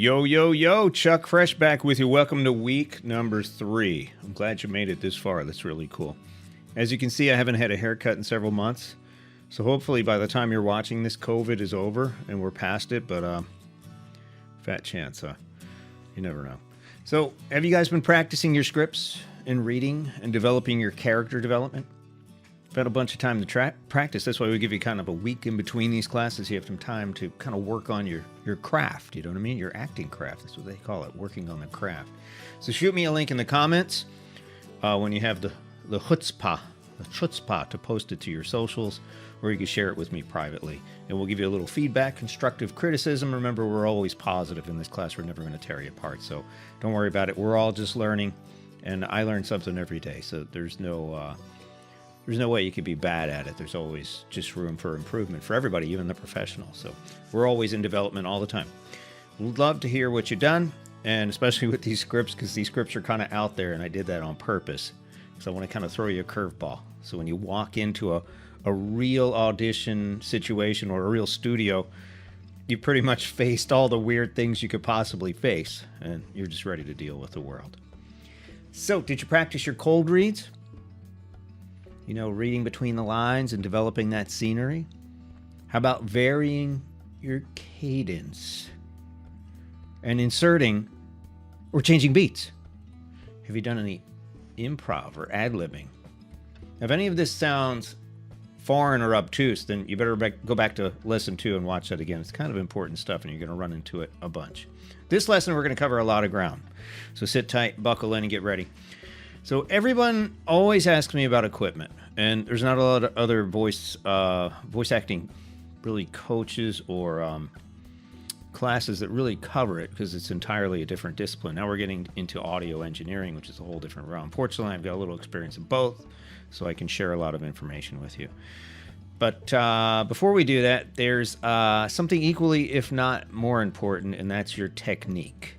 Yo, yo, yo, Chuck Fresh back with you. Welcome to week number 3. I'm glad you made it this far. That's really cool. As you can see, I haven't had a haircut in several months. So hopefully by the time you're watching this, COVID is over and we're past it. But fat chance, huh? You never know. So have you guys been practicing your scripts and reading and developing your character development? I've had a bunch of time to practice. That's why we give you kind of a week in between these classes. You have some time to kind of work on your craft. You know what I mean? Your acting craft. That's what they call it, working on the craft. So shoot me a link in the comments when you have the chutzpah to post it to your socials, or you can share it with me privately. And we'll give you a little feedback, constructive criticism. Remember, we're always positive in this class. We're never going to tear you apart. So don't worry about it. We're all just learning, and I learn something every day. So there's no way you could be bad at it. There's always just room for improvement for everybody, even the professionals. So we're always in development all the time. We'd love to hear what you've done, and especially with these scripts, because these scripts are kind of out there, and I did that on purpose. So I want to kind of throw you a curveball. So when you walk into a real audition situation or a real studio, you pretty much faced all the weird things you could possibly face, and you're just ready to deal with the world. So did you practice your cold reads? You know, reading between the lines and developing that scenery? How about varying your cadence and inserting or changing beats? Have you done any improv or ad-libbing? If any of this sounds foreign or obtuse, then you better go back to lesson 2 and watch that again. It's kind of important stuff, and you're going to run into it a bunch. This lesson, we're going to cover a lot of ground. So sit tight, buckle in, and get ready. So everyone always asks me about equipment, and there's not a lot of other voice acting really coaches or classes that really cover it, because it's entirely a different discipline. Now we're getting into audio engineering, which is a whole different realm. Fortunately, I've got a little experience in both, so I can share a lot of information with you. But before we do that, there's something equally, if not more important, and that's your technique.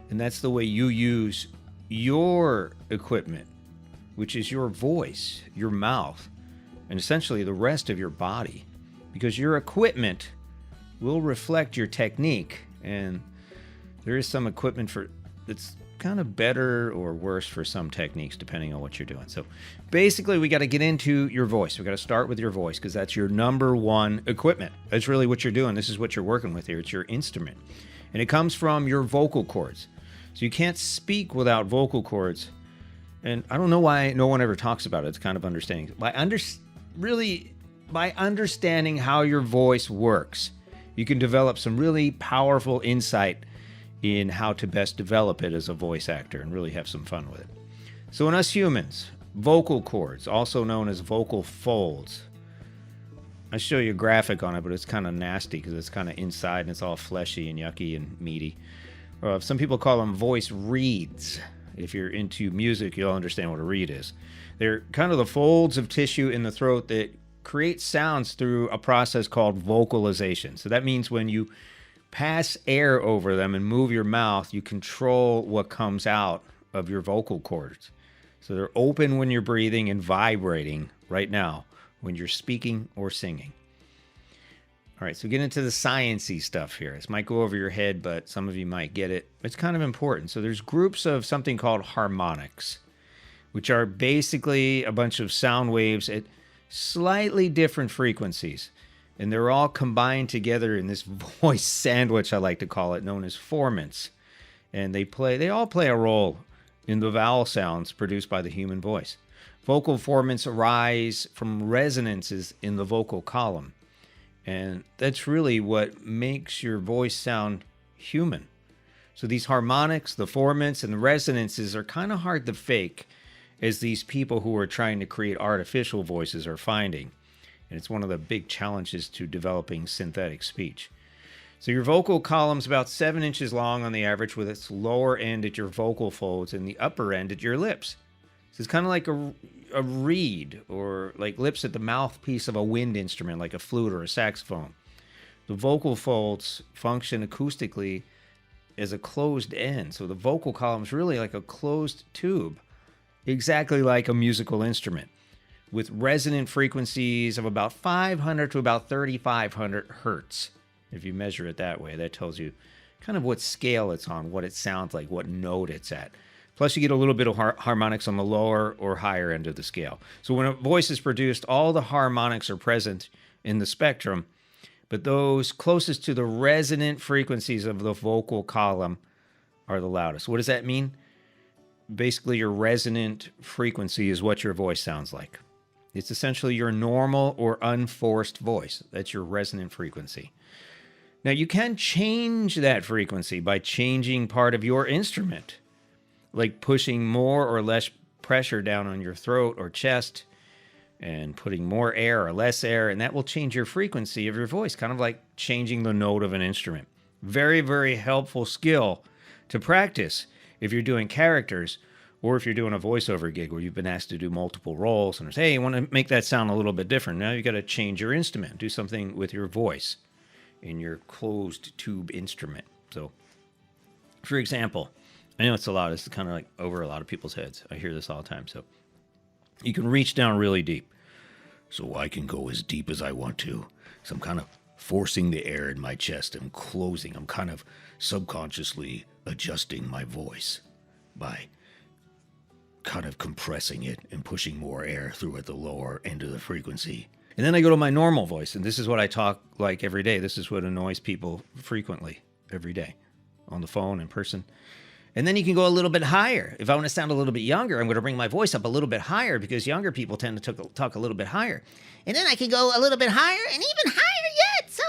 And that's the way you use your equipment, which is your voice, your mouth, and essentially the rest of your body, because your equipment will reflect your technique. And there is some equipment that's kind of better or worse for some techniques depending on what you're doing. So basically, we got to get into your voice. We got to start with your voice, because that's your number one equipment. That's really what you're doing. This is what you're working with here. It's your instrument, and it comes from your vocal cords. So you can't speak without vocal cords. And I don't know why no one ever talks about it. It's kind of understanding. By understanding how your voice works, you can develop some really powerful insight in how to best develop it as a voice actor and really have some fun with it. So in us humans, vocal cords, also known as vocal folds. I'll show you a graphic on it, but it's kind of nasty because it's kind of inside and it's all fleshy and yucky and meaty. Some people call them voice reeds. If you're into music, you'll understand what a reed is. They're kind of the folds of tissue in the throat that create sounds through a process called vocalization. So that means when you pass air over them and move your mouth, you control what comes out of your vocal cords. So they're open when you're breathing and vibrating right now when you're speaking or singing. All right, so get into the science-y stuff here. This might go over your head, but some of you might get it. It's kind of important. So there's groups of something called harmonics, which are basically a bunch of sound waves at slightly different frequencies. And they're all combined together in this voice sandwich, I like to call it, known as formants. And they all play a role in the vowel sounds produced by the human voice. Vocal formants arise from resonances in the vocal column. And that's really what makes your voice sound human. So these harmonics, the formants, and the resonances are kind of hard to fake, as these people who are trying to create artificial voices are finding. And it's one of the big challenges to developing synthetic speech. So your vocal column's about 7 inches long on the average, with its lower end at your vocal folds and the upper end at your lips. So it's kind of like a reed, or like lips at the mouthpiece of a wind instrument, like a flute or a saxophone. The vocal folds function acoustically as a closed end. So the vocal column is really like a closed tube, exactly like a musical instrument, with resonant frequencies of about 500 to about 3,500 hertz. If you measure it that way, that tells you kind of what scale it's on, what it sounds like, what note it's at. Plus, you get a little bit of harmonics on the lower or higher end of the scale. So when a voice is produced, all the harmonics are present in the spectrum, but those closest to the resonant frequencies of the vocal column are the loudest. What does that mean? Basically, your resonant frequency is what your voice sounds like. It's essentially your normal or unforced voice. That's your resonant frequency. Now, you can change that frequency by changing part of your instrument, like pushing more or less pressure down on your throat or chest and putting more air or less air, and that will change your frequency of your voice, kind of like changing the note of an instrument. Very, very helpful skill to practice if you're doing characters or if you're doing a voiceover gig where you've been asked to do multiple roles and it's, hey, you want to make that sound a little bit different. Now you got to change your instrument, do something with your voice in your closed tube instrument. So, for example, I know it's a lot. It's kind of like over a lot of people's heads. I hear this all the time. So you can reach down really deep. So I can go as deep as I want to. So I'm kind of forcing the air in my chest and closing. I'm kind of subconsciously adjusting my voice by kind of compressing it and pushing more air through at the lower end of the frequency. And then I go to my normal voice, and this is what I talk like every day. This is what annoys people frequently every day on the phone, in person. And then you can go a little bit higher. If I want to sound a little bit younger, I'm going to bring my voice up a little bit higher because younger people tend to talk a little bit higher. And then I can go a little bit higher and even higher yet. So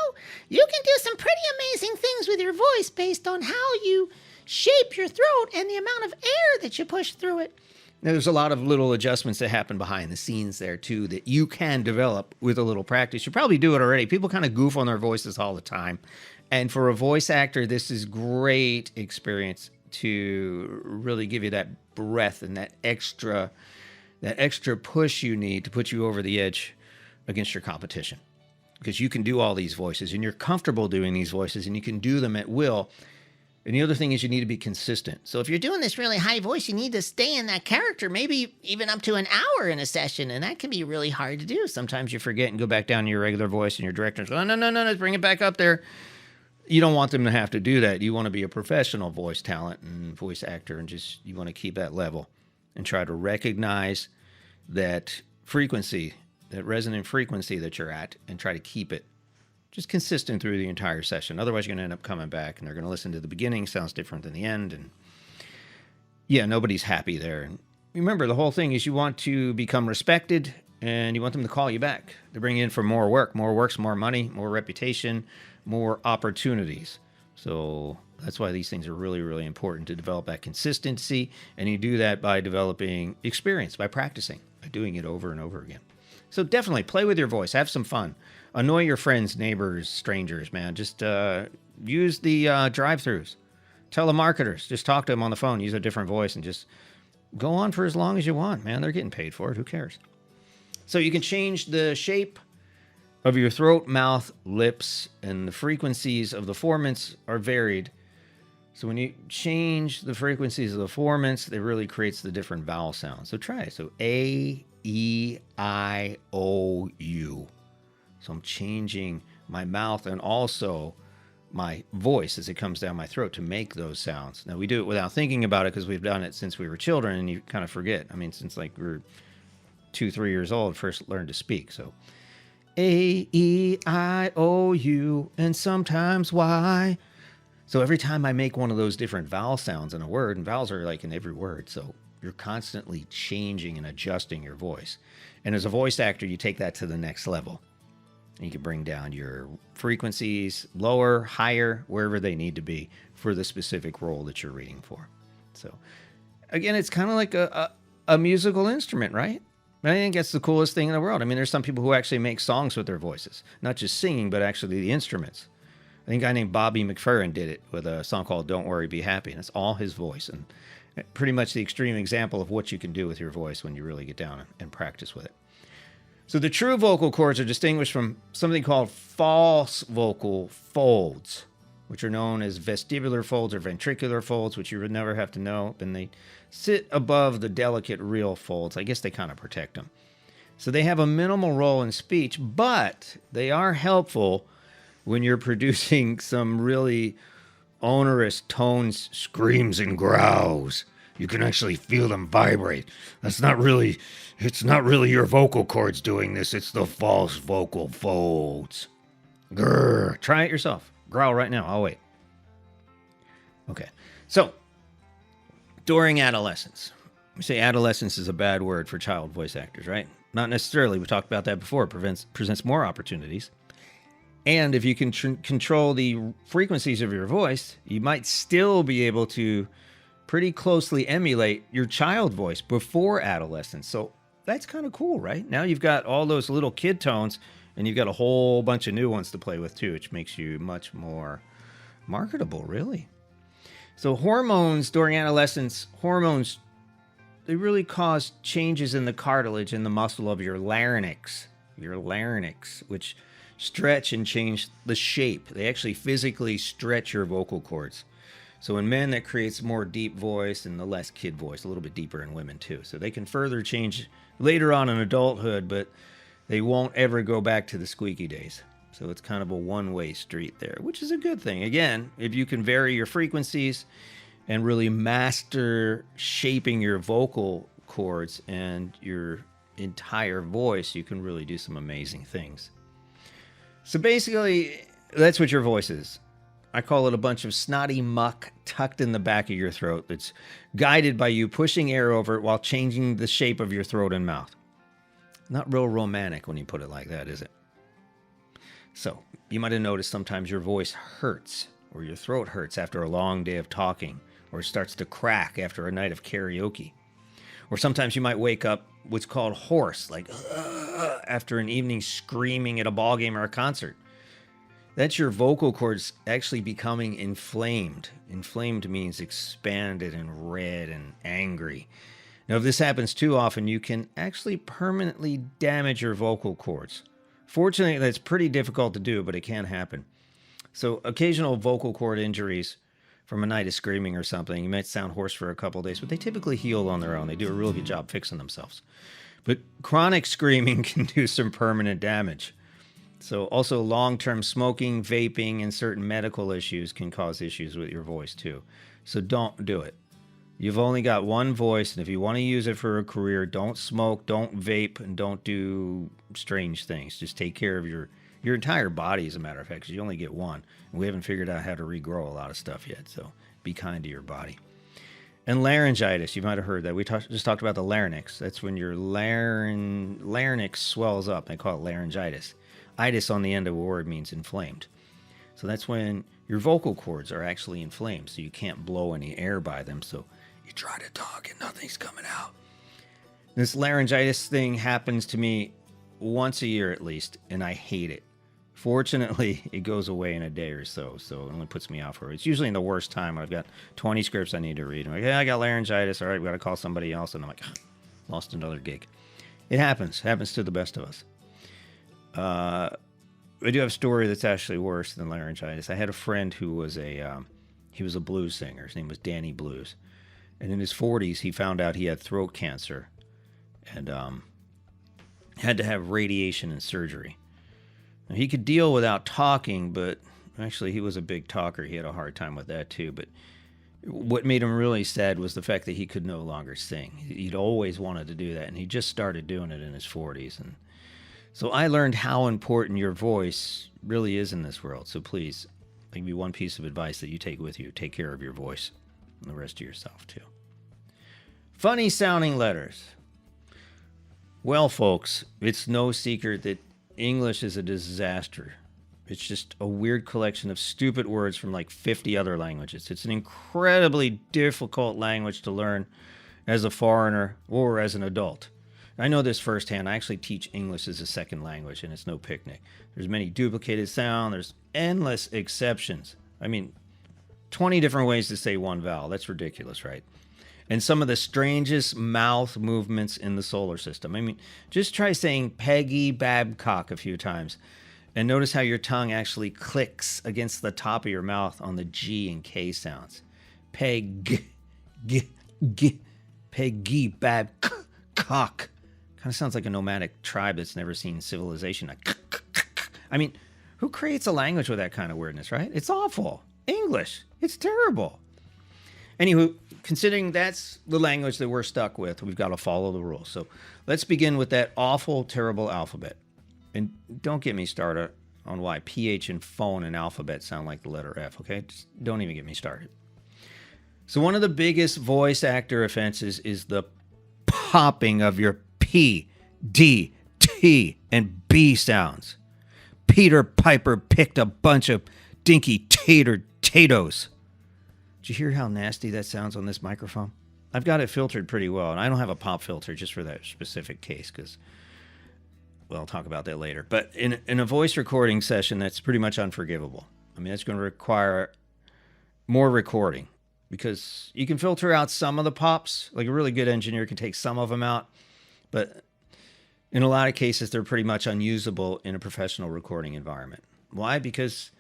you can do some pretty amazing things with your voice based on how you shape your throat and the amount of air that you push through it. Now, there's a lot of little adjustments that happen behind the scenes there, too, that you can develop with a little practice. You probably do it already. People kind of goof on their voices all the time. And for a voice actor, this is great experience to really give you that breath and that extra push you need to put you over the edge against your competition. Because you can do all these voices, and you're comfortable doing these voices, and you can do them at will. And the other thing is you need to be consistent. So if you're doing this really high voice, you need to stay in that character, maybe even up to an hour in a session. And that can be really hard to do. Sometimes you forget and go back down to your regular voice, and your director's going, no, let's bring it back up there. You don't want them to have to do that. You want to be a professional voice talent and voice actor, and you want to keep that level and try to recognize that frequency, that resonant frequency that you're at, and try to keep it just consistent through the entire session. Otherwise, you're going to end up coming back, and they're going to listen to the beginning. Sounds different than the end. And yeah, nobody's happy there. And remember, the whole thing is you want to become respected, and you want them to call you back. They bring you in for more work. More work's more money, more reputation, more opportunities. So that's why these things are really, really important, to develop that consistency. And you do that by developing experience, by practicing, by doing it over and over again. So definitely play with your voice. Have some fun. Annoy your friends, neighbors, strangers, man. Just use the drive-thrus. Telemarketers, just talk to them on the phone. Use a different voice and just go on for as long as you want, man. They're getting paid for it. Who cares? So you can change the shape of your throat, mouth, lips, and the frequencies of the formants are varied. So when you change the frequencies of the formants, it really creates the different vowel sounds. So try it. So A, E, I, O, U. So I'm changing my mouth and also my voice as it comes down my throat to make those sounds. Now, we do it without thinking about it because we've done it since we were children, and you kind of forget. I mean, since like we were 2-3 years old, first learned to speak. So A, E, I, O, U, and sometimes Y. So every time I make one of those different vowel sounds in a word, and vowels are like in every word, so you're constantly changing and adjusting your voice. And as a voice actor, you take that to the next level. You can bring down your frequencies lower, higher, wherever they need to be for the specific role that you're reading for. So again, it's kind of like a musical instrument, right? I think that's the coolest thing in the world. I mean, there's some people who actually make songs with their voices, not just singing, but actually the instruments. I think a guy named Bobby McFerrin did it with a song called Don't Worry, Be Happy. And it's all his voice. And pretty much the extreme example of what you can do with your voice when you really get down and practice with it. So the true vocal cords are distinguished from something called false vocal folds, which are known as vestibular folds or ventricular folds, which you would never have to know. And they sit above the delicate real folds. I guess they kind of protect them. So they have a minimal role in speech, but they are helpful when you're producing some really onerous tones, screams, and growls. You can actually feel them vibrate. It's not really your vocal cords doing this. It's the false vocal folds. Grrr. Try it yourself. Growl right now. I'll wait. Okay. So, during adolescence. We say adolescence is a bad word for child voice actors, right? Not necessarily. We talked about that before. It presents more opportunities. And if you can control the frequencies of your voice, you might still be able to pretty closely emulate your child voice before adolescence. So that's kind of cool, right? Now you've got all those little kid tones, and you've got a whole bunch of new ones to play with too, which makes you much more marketable, really. So hormones during adolescence, they really cause changes in the cartilage and the muscle of your larynx, which stretch and change the shape. They actually physically stretch your vocal cords. So in men, that creates more deep voice and the less kid voice, a little bit deeper in women too. So they can further change later on in adulthood, but they won't ever go back to the squeaky days. So it's kind of a one-way street there, which is a good thing. Again, if you can vary your frequencies and really master shaping your vocal cords and your entire voice, you can really do some amazing things. So basically, that's what your voice is. I call it a bunch of snotty muck tucked in the back of your throat that's guided by you pushing air over it while changing the shape of your throat and mouth. Not real romantic when you put it like that, is it? So, you might have noticed sometimes your voice hurts, or your throat hurts after a long day of talking, or it starts to crack after a night of karaoke. Or sometimes you might wake up what's called hoarse, like after an evening screaming at a ball game or a concert. That's your vocal cords actually becoming inflamed. Inflamed means expanded and red and angry. Now, if this happens too often, you can actually permanently damage your vocal cords. Fortunately, that's pretty difficult to do, but it can happen. So occasional vocal cord injuries from a night of screaming or something, you might sound hoarse for a couple of days, but they typically heal on their own. They do a really good job fixing themselves. But chronic screaming can do some permanent damage. So also long-term smoking, vaping, and certain medical issues can cause issues with your voice too. So don't do it. You've only got one voice, and if you want to use it for a career, don't smoke, don't vape, and don't do strange things. Just take care of your entire body, as a matter of fact, because you only get one. And we haven't figured out how to regrow a lot of stuff yet, so be kind to your body. And laryngitis, you might have heard that. We just talked about the larynx. That's when your larynx swells up. They call it laryngitis. Itis on the end of a word means inflamed. So that's when your vocal cords are actually inflamed, so you can't blow any air by them. So you try to talk and nothing's coming out. This laryngitis thing happens to me once a year at least, and I hate it. Fortunately, it goes away in a day or so, so it only puts me out for it. It's usually in the worst time. I've got 20 scripts I need to read. I'm like, hey, I got laryngitis. All right, we got to call somebody else. And I'm like, lost another gig. It happens. It happens to the best of us. I do have a story that's actually worse than laryngitis. I had a friend who was he was a blues singer. His name was Danny Blues. And in his 40s, he found out he had throat cancer and had to have radiation and surgery. Now, he could deal without talking, but actually he was a big talker. He had a hard time with that too. But what made him really sad was the fact that he could no longer sing. He'd always wanted to do that, and he just started doing it in his 40s. And so I learned how important your voice really is in this world. So please, maybe one piece of advice that you take with you: take care of your voice and the rest of yourself too. Funny sounding letters. Well, folks, it's no secret that English is a disaster. It's just a weird collection of stupid words from like 50 other languages. It's an incredibly difficult language to learn as a foreigner or as an adult. I know this firsthand. I actually teach English as a second language, and it's no picnic. There's many duplicated sounds. There's endless exceptions. I mean, 20 different ways to say one vowel. That's ridiculous, right? And some of the strangest mouth movements in the solar system. I mean, just try saying Peggy Babcock a few times, and notice how your tongue actually clicks against the top of your mouth on the G and K sounds. Peggy Babcock. Kind of sounds like a nomadic tribe that's never seen civilization. I mean, who creates a language with that kind of weirdness, right? It's awful. English. It's terrible. Anywho, considering that's the language that we're stuck with, we've got to follow the rules. So let's begin with that awful, terrible alphabet. And don't get me started on why PH and phone and alphabet sound like the letter F, okay? Just don't even get me started. So one of the biggest voice actor offenses is the popping of your P, D, T, and B sounds. Peter Piper picked a bunch of dinky taters. Did you hear how nasty that sounds on this microphone? I've got it filtered pretty well, and I don't have a pop filter just for that specific case because, well, I'll talk about that later. But in a voice recording session, that's pretty much unforgivable. I mean, it's going to require more recording because you can filter out some of the pops. Like a really good engineer can take some of them out, but in a lot of cases, they're pretty much unusable in a professional recording environment. Why? Because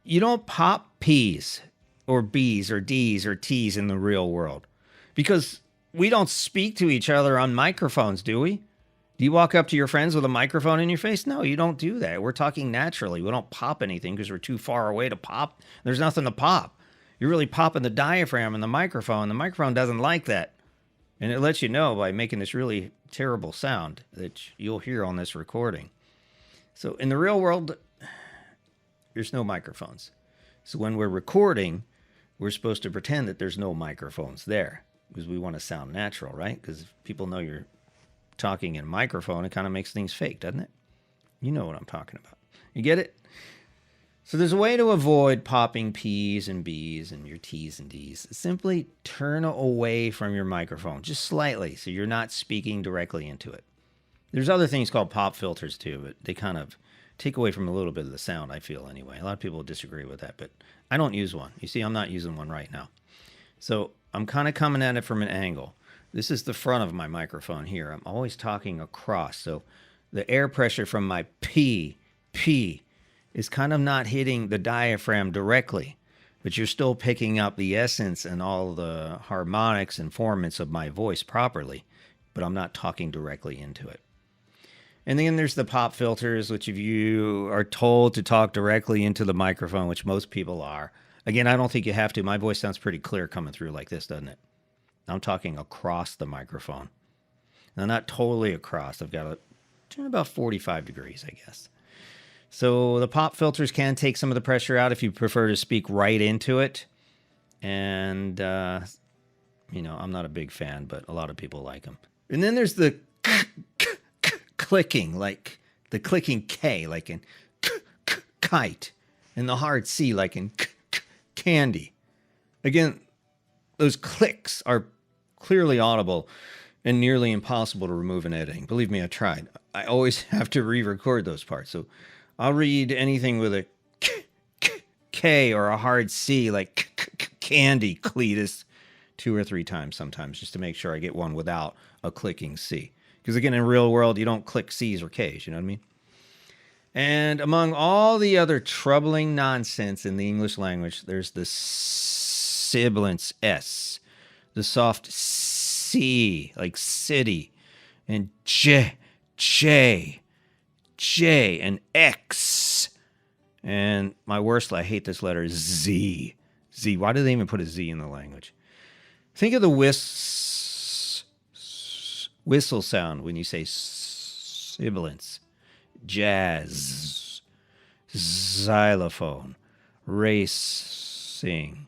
you don't pop P's or B's or D's or T's in the real world. Because we don't speak to each other on microphones, do we? Do you walk up to your friends with a microphone in your face? No, you don't do that. We're talking naturally. We don't pop anything because we're too far away to pop. There's nothing to pop. You're really popping the diaphragm and the microphone. The microphone doesn't like that. And it lets you know by making this really terrible sound that you'll hear on this recording. So in the real world, there's no microphones. So when we're recording, we're supposed to pretend that there's no microphones there because we want to sound natural, right? Because if people know you're talking in a microphone, it kind of makes things fake, doesn't it? You know what I'm talking about. You get it? So there's a way to avoid popping P's and B's and your T's and D's. Simply turn away from your microphone, just slightly, so you're not speaking directly into it. There's other things called pop filters too, but they kind of take away from a little bit of the sound, I feel, anyway. A lot of people disagree with that, but I don't use one. You see, I'm not using one right now. So I'm kind of coming at it from an angle. This is the front of my microphone here. I'm always talking across, so the air pressure from my P is kind of not hitting the diaphragm directly, but you're still picking up the essence and all the harmonics and formants of my voice properly, but I'm not talking directly into it. And then there's the pop filters, which if you are told to talk directly into the microphone, which most people are, again, I don't think you have to. My voice sounds pretty clear coming through like this, doesn't it? I'm talking across the microphone. Now, not totally across. I've got to turn about 45 degrees, I guess. So the pop filters can take some of the pressure out if you prefer to speak right into it. And, I'm not a big fan, but a lot of people like them. And then there's the clicking, like the clicking K, like in kite, and the hard C, like in candy. Again, those clicks are clearly audible and nearly impossible to remove in editing. Believe me, I tried. I always have to re-record those parts. So I'll read anything with a K or a hard C, like candy, Cletus, 2 or 3 times sometimes, just to make sure I get one without a clicking C. Because again, in the real world, you don't click C's or K's, you know what I mean? And among all the other troubling nonsense in the English language, there's the sibilance S, the soft C, like city, and J, and X. And my worst, I hate this letter, Z. Z. Why do they even put a Z in the language? Think of the whistle sound when you say sibilance. Jazz, xylophone, racing.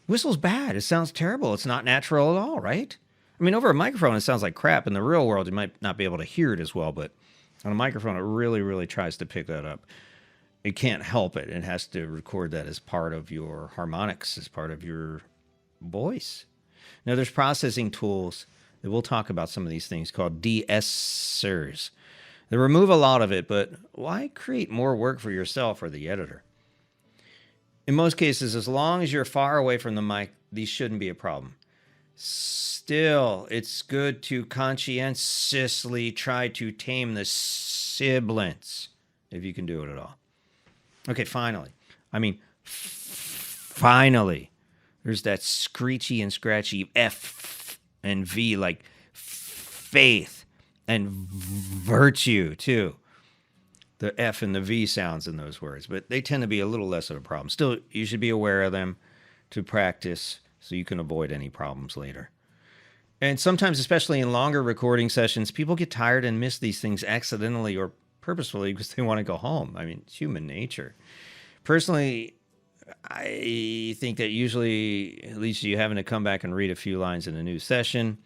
Whistle's bad. It sounds terrible. It's not natural at all, right? I mean, over a microphone, it sounds like crap. In the real world, you might not be able to hear it as well, but on a microphone, it really, really tries to pick that up. It can't help it. It has to record that as part of your harmonics, as part of your voice. Now, there's processing tools that we'll talk about some of these things called de-essers. They remove a lot of it, but why create more work for yourself or the editor? In most cases, as long as you're far away from the mic, these shouldn't be a problem. Still, it's good to conscientiously try to tame the sibilance, if you can do it at all. Okay, finally, there's that screechy and scratchy F and V, like faith and virtue, too. the F and the V sounds in those words, but they tend to be a little less of a problem. Still, you should be aware of them to practice so you can avoid any problems later. And sometimes, especially in longer recording sessions, people get tired and miss these things accidentally or purposefully because they want to go home. I mean, it's human nature. Personally, I think that usually at least you having to come back and read a few lines in a new session.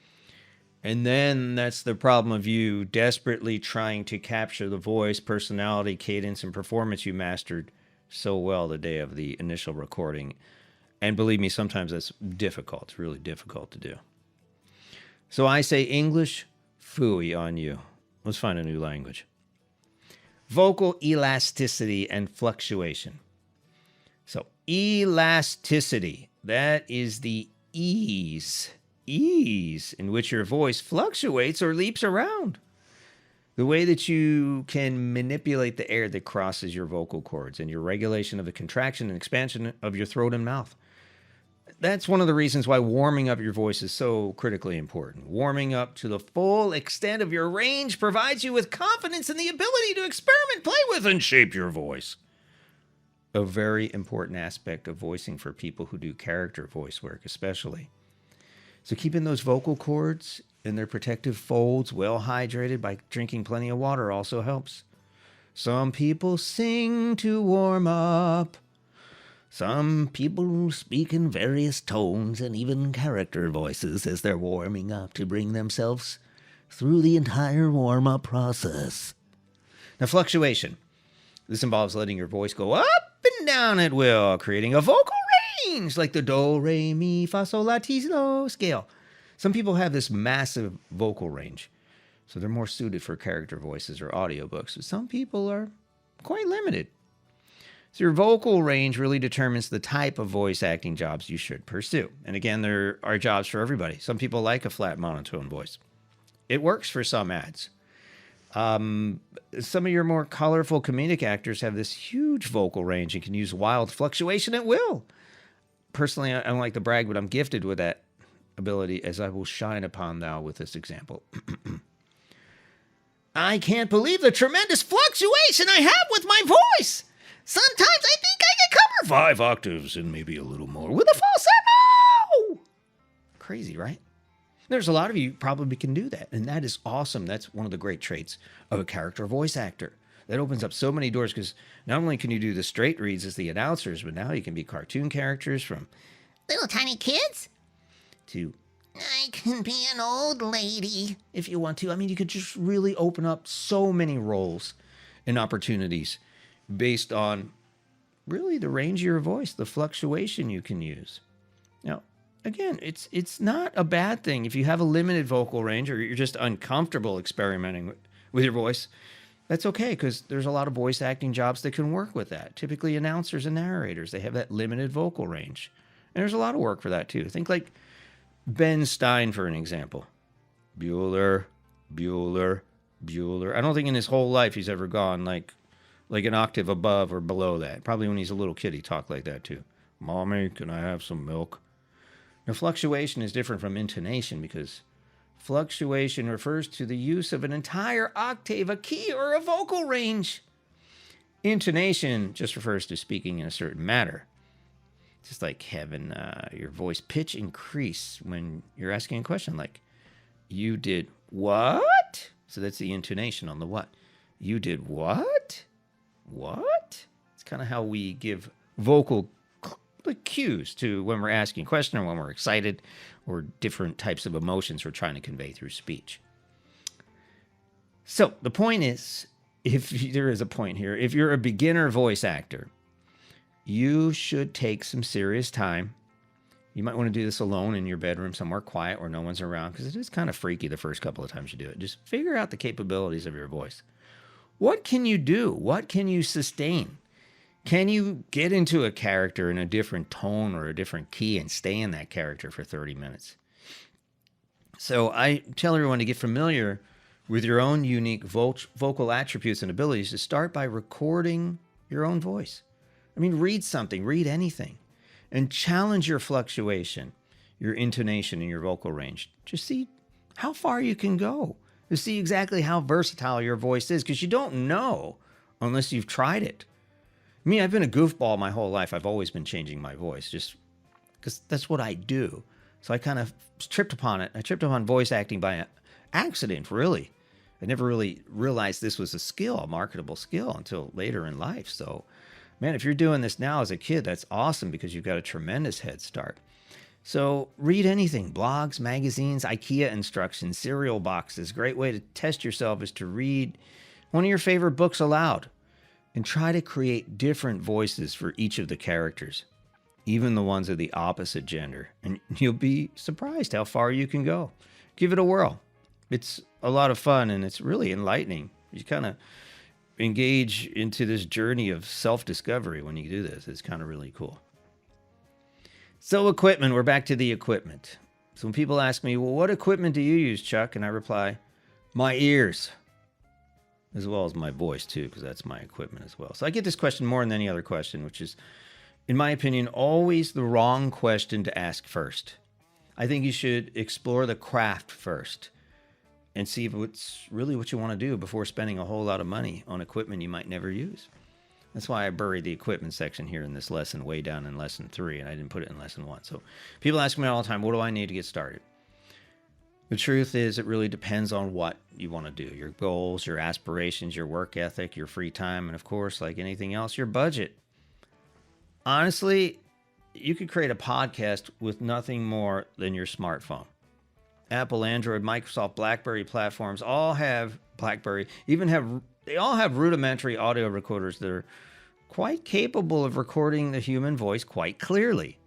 And then that's the problem of you desperately trying to capture the voice, personality, cadence, and performance you mastered so well the day of the initial recording. And believe me, sometimes that's difficult. It's really difficult to do. So I say English, phooey on you. Let's find a new language. Vocal elasticity and fluctuation. So elasticity, that is the ease in which your voice fluctuates or leaps around. The way that you can manipulate the air that crosses your vocal cords and your regulation of the contraction and expansion of your throat and mouth. That's one of the reasons why warming up your voice is so critically important. Warming up to the full extent of your range provides you with confidence and the ability to experiment, play with, and shape your voice. A very important aspect of voicing for people who do character voice work, especially. So keeping those vocal cords in their protective folds well hydrated by drinking plenty of water also helps. Some people sing to warm up. Some people speak in various tones and even character voices as they're warming up to bring themselves through the entire warm-up process. Now, fluctuation. This involves letting your voice go up and down at will, creating a vocal range like the do, re, mi, fa, sol, la, ti, do scale. Some people have this massive vocal range, so they're more suited for character voices or audiobooks. But some people are quite limited. So your vocal range really determines the type of voice acting jobs you should pursue. And again, there are jobs for everybody. Some people like a flat monotone voice. It works for some ads. Some of your more colorful comedic actors have this huge vocal range and can use wild fluctuation at will. Personally, I don't like to brag, but I'm gifted with that ability, as I will shine upon thou with this example. I can't believe the tremendous fluctuation I have with my voice. Sometimes I think I can cover 5 octaves and maybe a little more with a falsetto. Crazy, right? There's a lot of you probably can do that, and that is awesome. That's one of the great traits of a character voice actor. That opens up so many doors because not only can you do the straight reads as the announcers, but now you can be cartoon characters from little tiny kids to I can be an old lady if you want to. I mean, you could just really open up so many roles and opportunities based on really the range of your voice, the fluctuation you can use. Now, again, it's not a bad thing if you have a limited vocal range or you're just uncomfortable experimenting with your voice. That's okay, because there's a lot of voice acting jobs that can work with that. Typically announcers and narrators, they have that limited vocal range. And there's a lot of work for that too. Think like Ben Stein, for an example. Bueller, Bueller, Bueller. I don't think in his whole life he's ever gone like an octave above or below that. Probably when he's a little kid, he talked like that too. Mommy, can I have some milk? Now, fluctuation is different from intonation because fluctuation refers to the use of an entire octave, a key, or a vocal range. Intonation just refers to speaking in a certain manner. Just like having your voice pitch increase when you're asking a question like, you did what? So that's the intonation on the what. You did what? What? It's kind of how we give vocal cues to when we're asking a question or when we're excited or different types of emotions we're trying to convey through speech. So the point is, if there is a point here, if you're a beginner voice actor, you should take some serious time. You might want to do this alone in your bedroom somewhere quiet where no one's around because it is kind of freaky the first couple of times you do it. Just figure out the capabilities of your voice. What can you do? What can you sustain? Can you get into a character in a different tone or a different key and stay in that character for 30 minutes? So I tell everyone to get familiar with your own unique vocal attributes and abilities to start by recording your own voice. I mean, read something, read anything, and challenge your fluctuation, your intonation, and your vocal range. Just see how far you can go. To see exactly how versatile your voice is, because you don't know unless you've tried it. Me, I've been a goofball my whole life. I've always been changing my voice just because that's what I do. So I kind of tripped upon it. I tripped upon voice acting by accident, really. I never really realized this was a skill, a marketable skill, until later in life. So, man, if you're doing this now as a kid, that's awesome because you've got a tremendous head start. So read anything, blogs, magazines, IKEA instructions, cereal boxes. Great way to test yourself is to read one of your favorite books aloud and try to create different voices for each of the characters, even the ones of the opposite gender. And you'll be surprised how far you can go. Give it a whirl. It's a lot of fun and it's really enlightening. You kind of engage into this journey of self-discovery when you do this. It's kind of really cool. So equipment, we're back to the equipment. So when people ask me, well, what equipment do you use, Chuck? And I reply, my ears, as well as my voice too, because that's my equipment as well. So I get this question more than any other question, which is, in my opinion, always the wrong question to ask first. I think you should explore the craft first and see if it's really what you want to do before spending a whole lot of money on equipment you might never use. That's why I buried the equipment section here in this lesson way down in lesson 3, and I didn't put it in lesson 1. So people ask me all the time, what do I need to get started? The truth is, it really depends on what you want to do. Your goals, your aspirations, your work ethic, your free time, and of course, like anything else, your budget. Honestly, you could create a podcast with nothing more than your smartphone. Apple, Android, Microsoft, BlackBerry platforms all have they all have rudimentary audio recorders that are quite capable of recording the human voice quite clearly.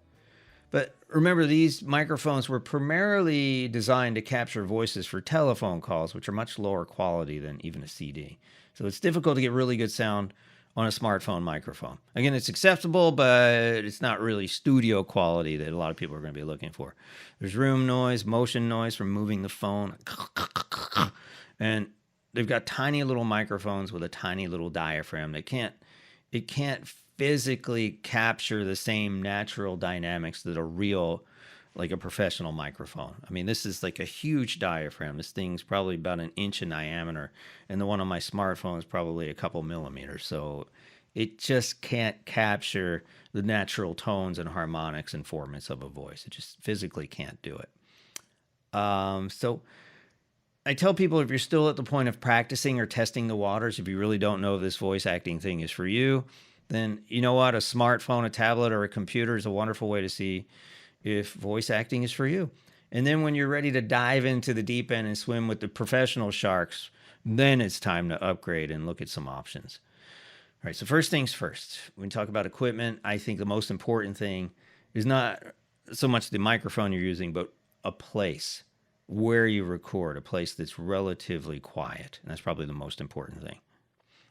But remember, these microphones were primarily designed to capture voices for telephone calls, which are much lower quality than even a CD. So it's difficult to get really good sound on a smartphone microphone. Again, it's acceptable, but it's not really studio quality that a lot of people are going to be looking for. There's room noise, motion noise from moving the phone, and they've got tiny little microphones with a tiny little diaphragm. It can't physically capture the same natural dynamics that a real, like a professional microphone. I mean, this is like a huge diaphragm. This thing's probably about 1 inch in diameter, and the one on my smartphone is probably a couple millimeters. So it just can't capture the natural tones and harmonics and formants of a voice. It just physically can't do it. So I tell people, if you're still at the point of practicing or testing the waters, if you really don't know if this voice acting thing is for you, then you know what? A smartphone, a tablet, or a computer is a wonderful way to see if voice acting is for you. And then when you're ready to dive into the deep end and swim with the professional sharks, then it's time to upgrade and look at some options. All right, so first things first. When we talk about equipment, I think the most important thing is not so much the microphone you're using, but a place where you record, a place that's relatively quiet. And that's probably the most important thing.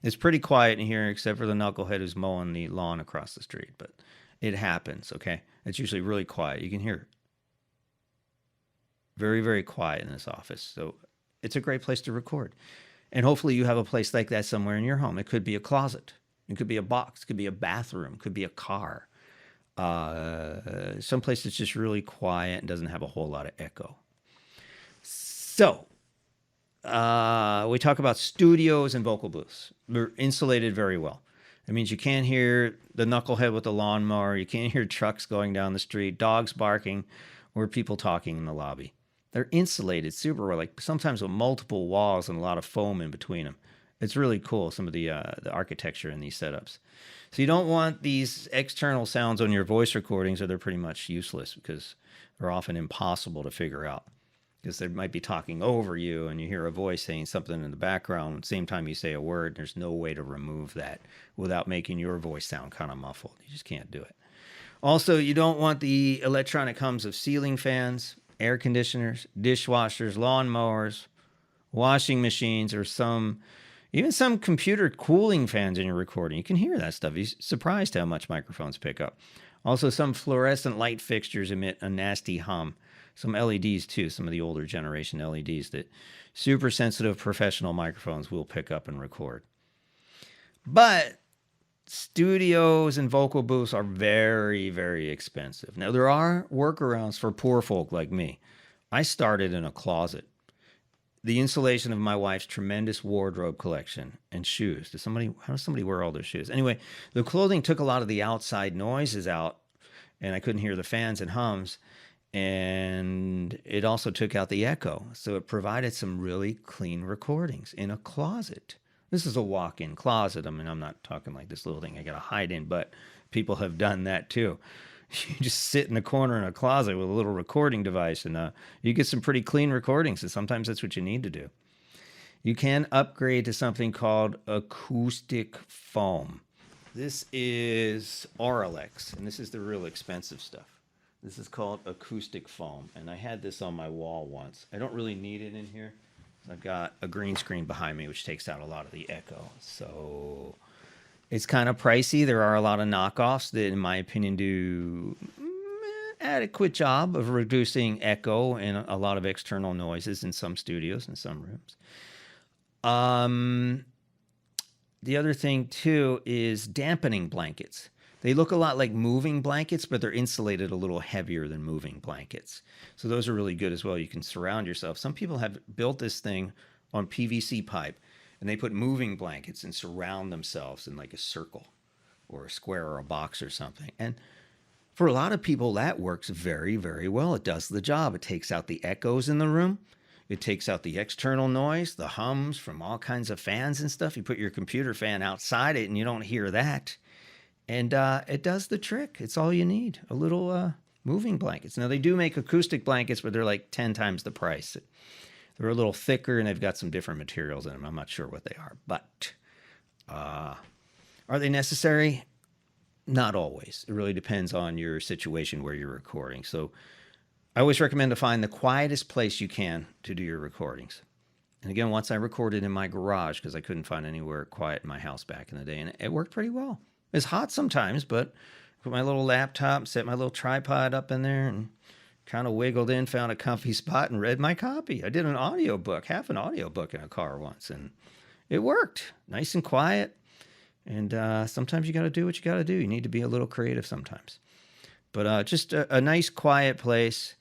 It's pretty quiet in here, except for the knucklehead who's mowing the lawn across the street, but it happens, okay? It's usually really quiet. You can hear it. Very, very quiet in this office. So it's a great place to record. And hopefully you have a place like that somewhere in your home. It could be a closet. It could be a box. It could be a bathroom. It could be a car. Someplace that's just really quiet and doesn't have a whole lot of echo. So we talk about studios and vocal booths. They're insulated very well. That means you can't hear the knucklehead with the lawnmower. You can't hear trucks going down the street, dogs barking, or people talking in the lobby. They're insulated super well, like sometimes with multiple walls and a lot of foam in between them. It's really cool, some of the architecture in these setups. So you don't want these external sounds on your voice recordings, or they're pretty much useless because they're often impossible to figure out. Because they might be talking over you and you hear a voice saying something in the background at the same time you say a word. There's no way to remove that without making your voice sound kind of muffled. You just can't do it. Also, you don't want the electronic hums of ceiling fans, air conditioners, dishwashers, lawnmowers, washing machines, or even some computer cooling fans in your recording. You can hear that stuff. You're surprised how much microphones pick up. Also, some fluorescent light fixtures emit a nasty hum. Some LEDs too, some of the older generation LEDs that super sensitive professional microphones will pick up and record. But studios and vocal booths are very, very expensive. Now, there are workarounds for poor folk like me. I started in a closet. the insulation of my wife's tremendous wardrobe collection and shoes. How does somebody wear all their shoes? Anyway, the clothing took a lot of the outside noises out, and I couldn't hear the fans and hums. And it also took out the echo. So it provided some really clean recordings in a closet. This is a walk-in closet. I mean, I'm not talking like this little thing I got to hide in, but people have done that too. You just sit in a corner in a closet with a little recording device, and you get some pretty clean recordings, and sometimes that's what you need to do. You can upgrade to something called Acoustic Foam. This is Auralex, and this is the real expensive stuff. This is called Acoustic Foam, and I had this on my wall once. I don't really need it in here. I've got a green screen behind me, which takes out a lot of the echo, so it's kind of pricey. There are a lot of knockoffs that, in my opinion, do adequate job of reducing echo and a lot of external noises in some studios and some rooms. The other thing, too, is dampening blankets. They look a lot like moving blankets, but they're insulated a little heavier than moving blankets. So those are really good as well. You can surround yourself. Some people have built this thing on PVC pipe, and they put moving blankets and surround themselves in like a circle or a square or a box or something. And for a lot of people, that works very, very well. It does the job. It takes out the echoes in the room. It takes out the external noise, the hums from all kinds of fans and stuff. You put your computer fan outside it and you don't hear that. And it does the trick. It's all you need, a little moving blankets. Now, they do make acoustic blankets, but they're like 10 times the price. They're a little thicker, and they've got some different materials in them. I'm not sure what they are. But are they necessary? Not always. It really depends on your situation where you're recording. So I always recommend to find the quietest place you can to do your recordings. And again, once I recorded in my garage because I couldn't find anywhere quiet in my house back in the day, and it worked pretty well. It's hot sometimes, but I put my little laptop, set my little tripod up in there, and kind of wiggled in, found a comfy spot, and read my copy. I did an audiobook, half an audiobook in a car once, and it worked. Nice and quiet. And sometimes you got to do what you got to do. You need to be a little creative sometimes. But just a nice, quiet place.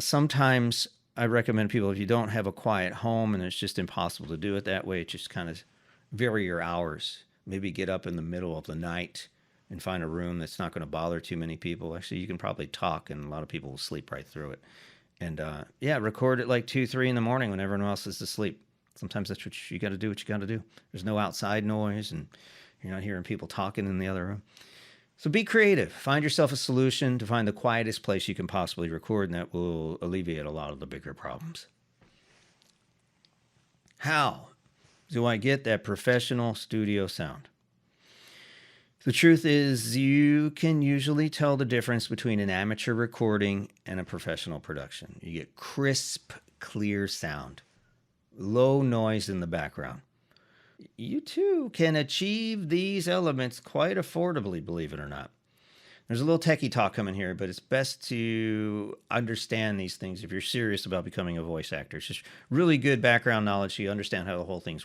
Sometimes I recommend people, if you don't have a quiet home and it's just impossible to do it that way, just kind of vary your hours. Maybe get up in the middle of the night and find a room that's not going to bother too many people. Actually, you can probably talk, and a lot of people will sleep right through it. And record at like 2, 3 in the morning when everyone else is asleep. Sometimes that's what you got to do. There's no outside noise, and you're not hearing people talking in the other room. So be creative. Find yourself a solution to find the quietest place you can possibly record, and that will alleviate a lot of the bigger problems. How do I get that professional studio sound? The truth is, you can usually tell the difference between an amateur recording and a professional production. You get crisp, clear sound, low noise in the background. You too can achieve these elements quite affordably, believe it or not. There's a little techie talk coming here, but it's best to understand these things if you're serious about becoming a voice actor. It's just really good background knowledge so you understand how the whole thing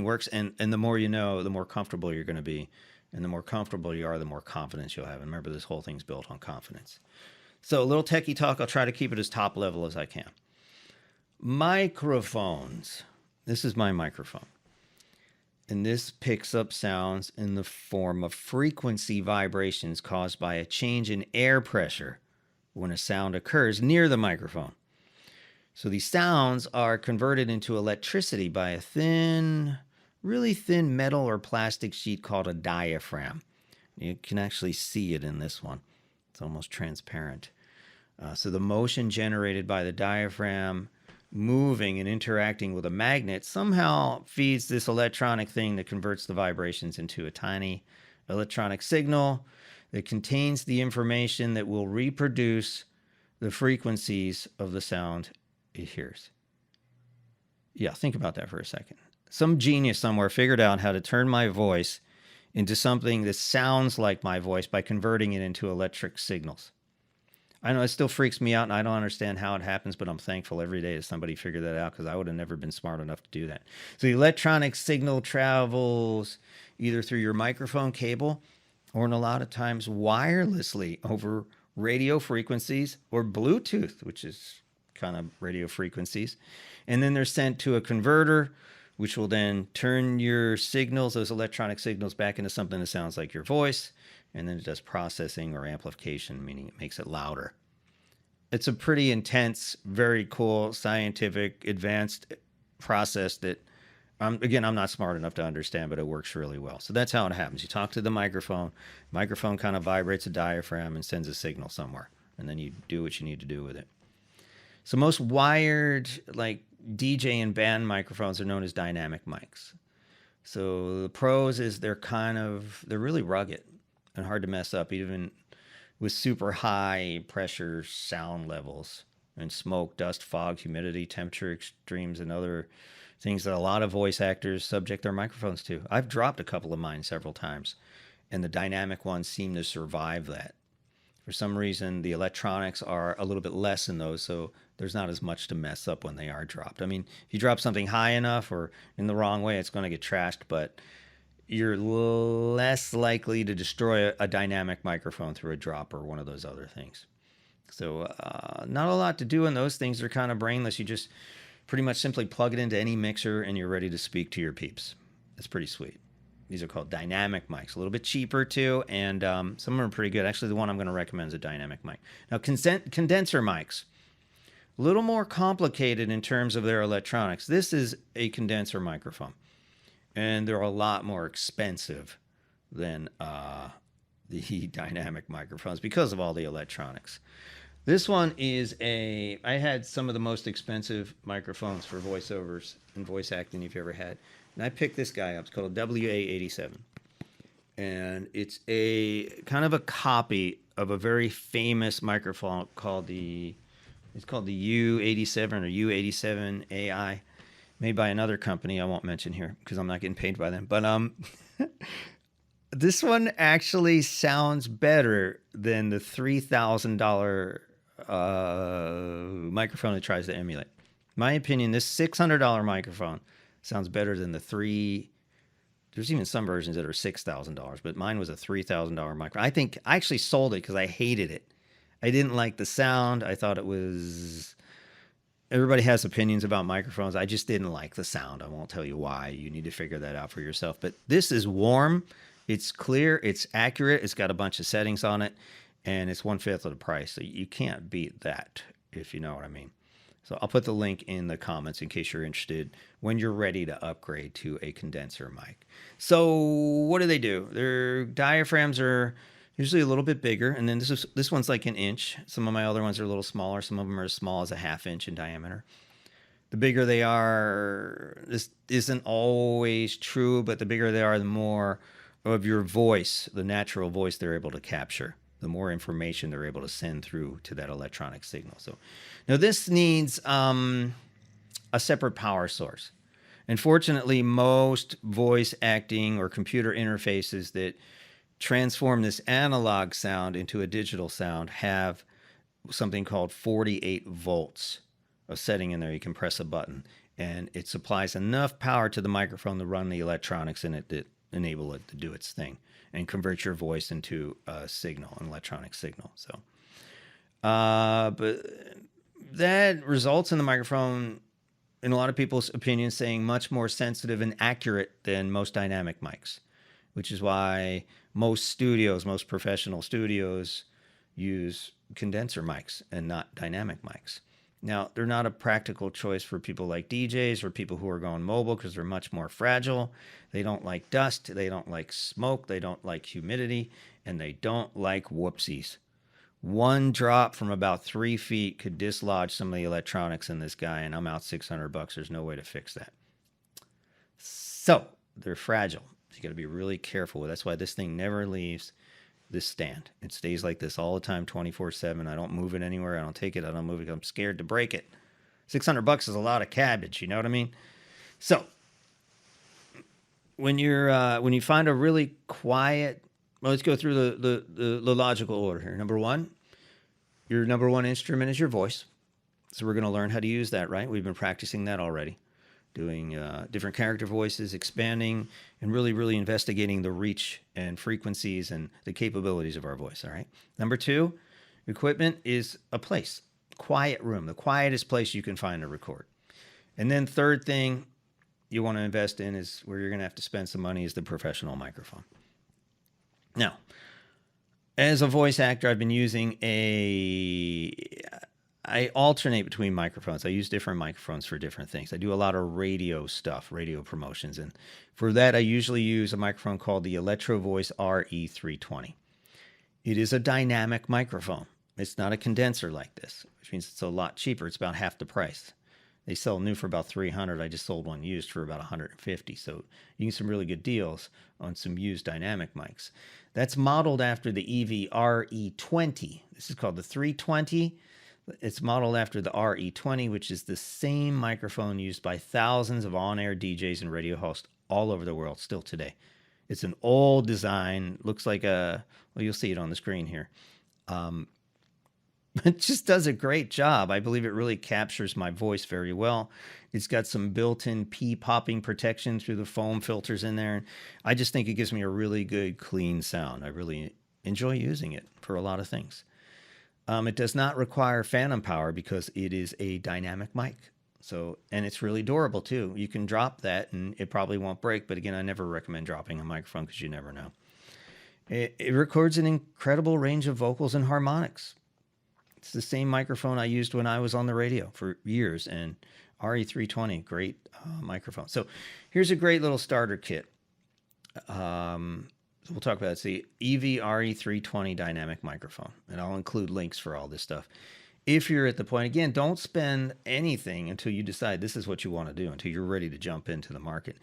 works, and the more you know, the more comfortable you're going to be. And the more comfortable you are, the more confidence you'll have. And remember, this whole thing's built on confidence. So a little techie talk. I'll try to keep it as top level as I can. Microphones. This is my microphone. And this picks up sounds in the form of frequency vibrations caused by a change in air pressure when a sound occurs near the microphone. So these sounds are converted into electricity by a really thin metal or plastic sheet called a diaphragm. You can actually see it in this one. It's almost transparent. So the motion generated by the diaphragm moving and interacting with a magnet somehow feeds this electronic thing that converts the vibrations into a tiny electronic signal that contains the information that will reproduce the frequencies of the sound it hears. Yeah, think about that for a second. Some genius somewhere figured out how to turn my voice into something that sounds like my voice by converting it into electric signals. I know it still freaks me out, and I don't understand how it happens, but I'm thankful every day that somebody figured that out, because I would have never been smart enough to do that. So the electronic signal travels either through your microphone cable or, in a lot of times, wirelessly over radio frequencies or Bluetooth, which is kind of radio frequencies. And then they're sent to a converter, which will then turn your signals, those electronic signals, back into something that sounds like your voice. And then it does processing or amplification, meaning it makes it louder. It's a pretty intense, very cool, scientific, advanced process that, again, I'm not smart enough to understand, but it works really well. So that's how it happens. You talk to the microphone kind of vibrates a diaphragm and sends a signal somewhere. And then you do what you need to do with it. So most wired, like DJ and band microphones, are known as dynamic mics. So the pros is they're really rugged and hard to mess up, even with super high pressure sound levels and smoke, dust, fog, humidity, temperature extremes, and other things that a lot of voice actors subject their microphones to. I've dropped a couple of mine several times, and the dynamic ones seem to survive that. For some reason, the electronics are a little bit less in those, so there's not as much to mess up when they are dropped. I mean, if you drop something high enough or in the wrong way, it's going to get trashed, but you're less likely to destroy a dynamic microphone through a drop or one of those other things. So not a lot to do in those things. They're kind of brainless. You just pretty much simply plug it into any mixer and you're ready to speak to your peeps. It's pretty sweet. These are called dynamic mics. A little bit cheaper too, and some of them are pretty good. Actually, the one I'm going to recommend is a dynamic mic. Now, condenser mics. A little more complicated in terms of their electronics. This is a condenser microphone, and they're a lot more expensive than the dynamic microphones because of all the electronics. This one is I had some of the most expensive microphones for voiceovers and voice acting you've ever had. And I picked this guy up. It's called a WA87. And it's a kind of a copy of a very famous microphone called the U87 or U87 AI, made by another company I won't mention here because I'm not getting paid by them. But this one actually sounds better than the $3,000 microphone it tries to emulate. In my opinion, this $600 microphone sounds better than there's even some versions that are $6,000, but mine was a $3,000 microphone. I actually sold it because I hated it. I didn't like the sound. I thought everybody has opinions about microphones. I just didn't like the sound. I won't tell you why. You need to figure that out for yourself. But this is warm. It's clear. It's accurate. It's got a bunch of settings on it, and it's 1/5 of the price. So you can't beat that, if you know what I mean. So I'll put the link in the comments in case you're interested when you're ready to upgrade to a condenser mic. So what do? Their diaphragms are usually a little bit bigger, and then this one's like an inch. Some of my other ones are a little smaller. Some of them are as small as a 1/2 inch in diameter. The bigger they are, this isn't always true, but the bigger they are, the more of your voice, the natural voice they're able to capture, the more information they're able to send through to that electronic signal. So now this needs a separate power source. And fortunately, most voice acting or computer interfaces that transform this analog sound into a digital sound have something called 48 volts, a setting in there. You can press a button, and it supplies enough power to the microphone to run the electronics in it that enable it to do its thing and convert your voice into a signal, an electronic signal. So, but that results in the microphone, in a lot of people's opinions, saying much more sensitive and accurate than most dynamic mics, which is why most professional studios use condenser mics and not dynamic mics. Now, they're not a practical choice for people like DJs or people who are going mobile because they're much more fragile. They don't like dust. They don't like smoke. They don't like humidity. And they don't like whoopsies. One drop from about 3 feet could dislodge some of the electronics in this guy, and I'm out $600. There's no way to fix that. So they're fragile. So you got to be really careful. That's why this thing never leaves this stand. It stays like this all the time, 24/7. I don't move it anywhere. I don't take it. I don't move it. I'm scared to break it. $600 is a lot of cabbage. You know what I mean? So when you find a really quiet, well, let's go through the logical order here. Number one, your number one instrument is your voice. So we're going to learn how to use that, right? We've been practicing that already, doing different character voices, expanding, and really, really investigating the reach and frequencies and the capabilities of our voice, all right? Number two, equipment is a place, quiet room, the quietest place you can find to record. And then third thing you want to invest in is where you're going to have to spend some money is the professional microphone. Now, as a voice actor, I've been using I alternate between microphones. I use different microphones for different things. I do a lot of radio stuff, radio promotions. And for that, I usually use a microphone called the Electro Voice RE320. It is a dynamic microphone. It's not a condenser like this, which means it's a lot cheaper. It's about half the price. They sell new for about $300. I just sold one used for about $150. So you get some really good deals on some used dynamic mics. That's modeled after the EV-RE20. This is called the 320. It's modeled after the RE20, which is the same microphone used by thousands of on-air DJs and radio hosts all over the world still today. It's an old design. Looks like well, you'll see it on the screen here. It just does a great job. I believe it really captures my voice very well. It's got some built-in pee popping protection through the foam filters in there. I just think it gives me a really good, clean sound. I really enjoy using it for a lot of things. It does not require phantom power because it is a dynamic mic. And it's really durable too. You can drop that and it probably won't break. But again, I never recommend dropping a microphone because you never know. It records an incredible range of vocals and harmonics. It's the same microphone I used when I was on the radio for years, and RE320, great microphone. So here's a great little starter kit. We'll talk about it. It's the EV-RE320 dynamic microphone, and I'll include links for all this stuff. If you're at the point, again, don't spend anything until you decide this is what you want to do, until you're ready to jump into the market.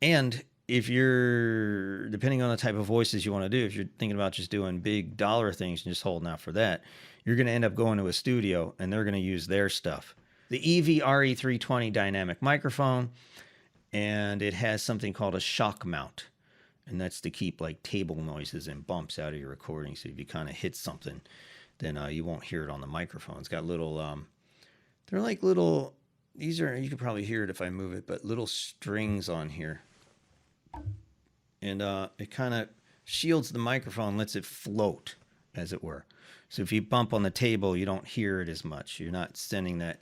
And if you're, depending on the type of voices you want to do, if you're thinking about just doing big dollar things and just holding out for that, you're going to end up going to a studio and they're going to use their stuff. The EV-RE320 dynamic microphone, and it has something called a shock mount. And that's to keep like table noises and bumps out of your recording. So if you kind of hit something, then you won't hear it on the microphone. It's got little, they're like little, these are, you can probably hear it if I move it, but little strings on here. And it kind of shields the microphone, lets it float, as it were. So if you bump on the table, you don't hear it as much. You're not sending that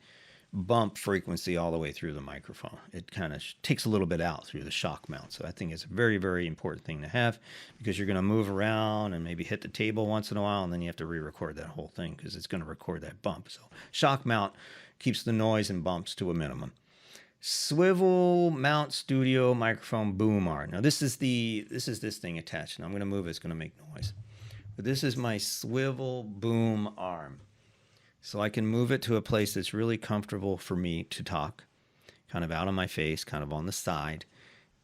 bump frequency all the way through the microphone. It kind of takes a little bit out through the shock mount. So I think it's a very, very important thing to have because you're going to move around and maybe hit the table once in a while, and then you have to re-record that whole thing because it's going to record that bump. So shock mount keeps the noise and bumps to a minimum. Swivel mount studio microphone boom arm. Now this is this thing attached. Now I'm going to move it. It's going to make noise. But this is my swivel boom arm. So I can move it to a place that's really comfortable for me to talk, kind of out of my face, kind of on the side.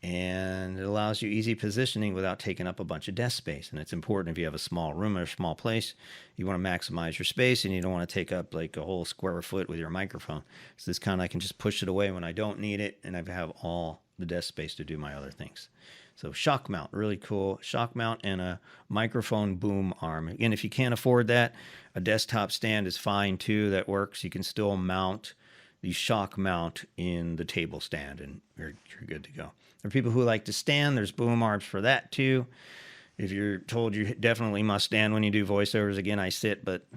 And it allows you easy positioning without taking up a bunch of desk space. And it's important if you have a small room or a small place, you want to maximize your space and you don't want to take up like a whole square foot with your microphone. So this kind of, I can just push it away when I don't need it and I have all the desk space to do my other things. So shock mount, really cool. Shock mount and a microphone boom arm. Again, if you can't afford that, a desktop stand is fine too. That works. You can still mount the shock mount in the table stand and you're good to go. There are people who like to stand. There's boom arms for that too. If you're told you definitely must stand when you do voiceovers, again, I sit, but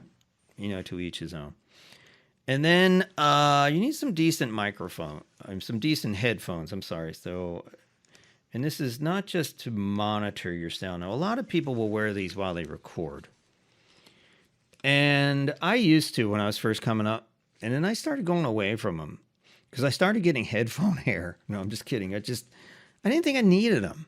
to each his own. And then you need some decent some decent headphones. I'm sorry. And this is not just to monitor your sound. Now, a lot of people will wear these while they record. And I used to when I was first coming up. And then I started going away from them because I started getting headphone hair. No, I'm just kidding. I didn't think I needed them.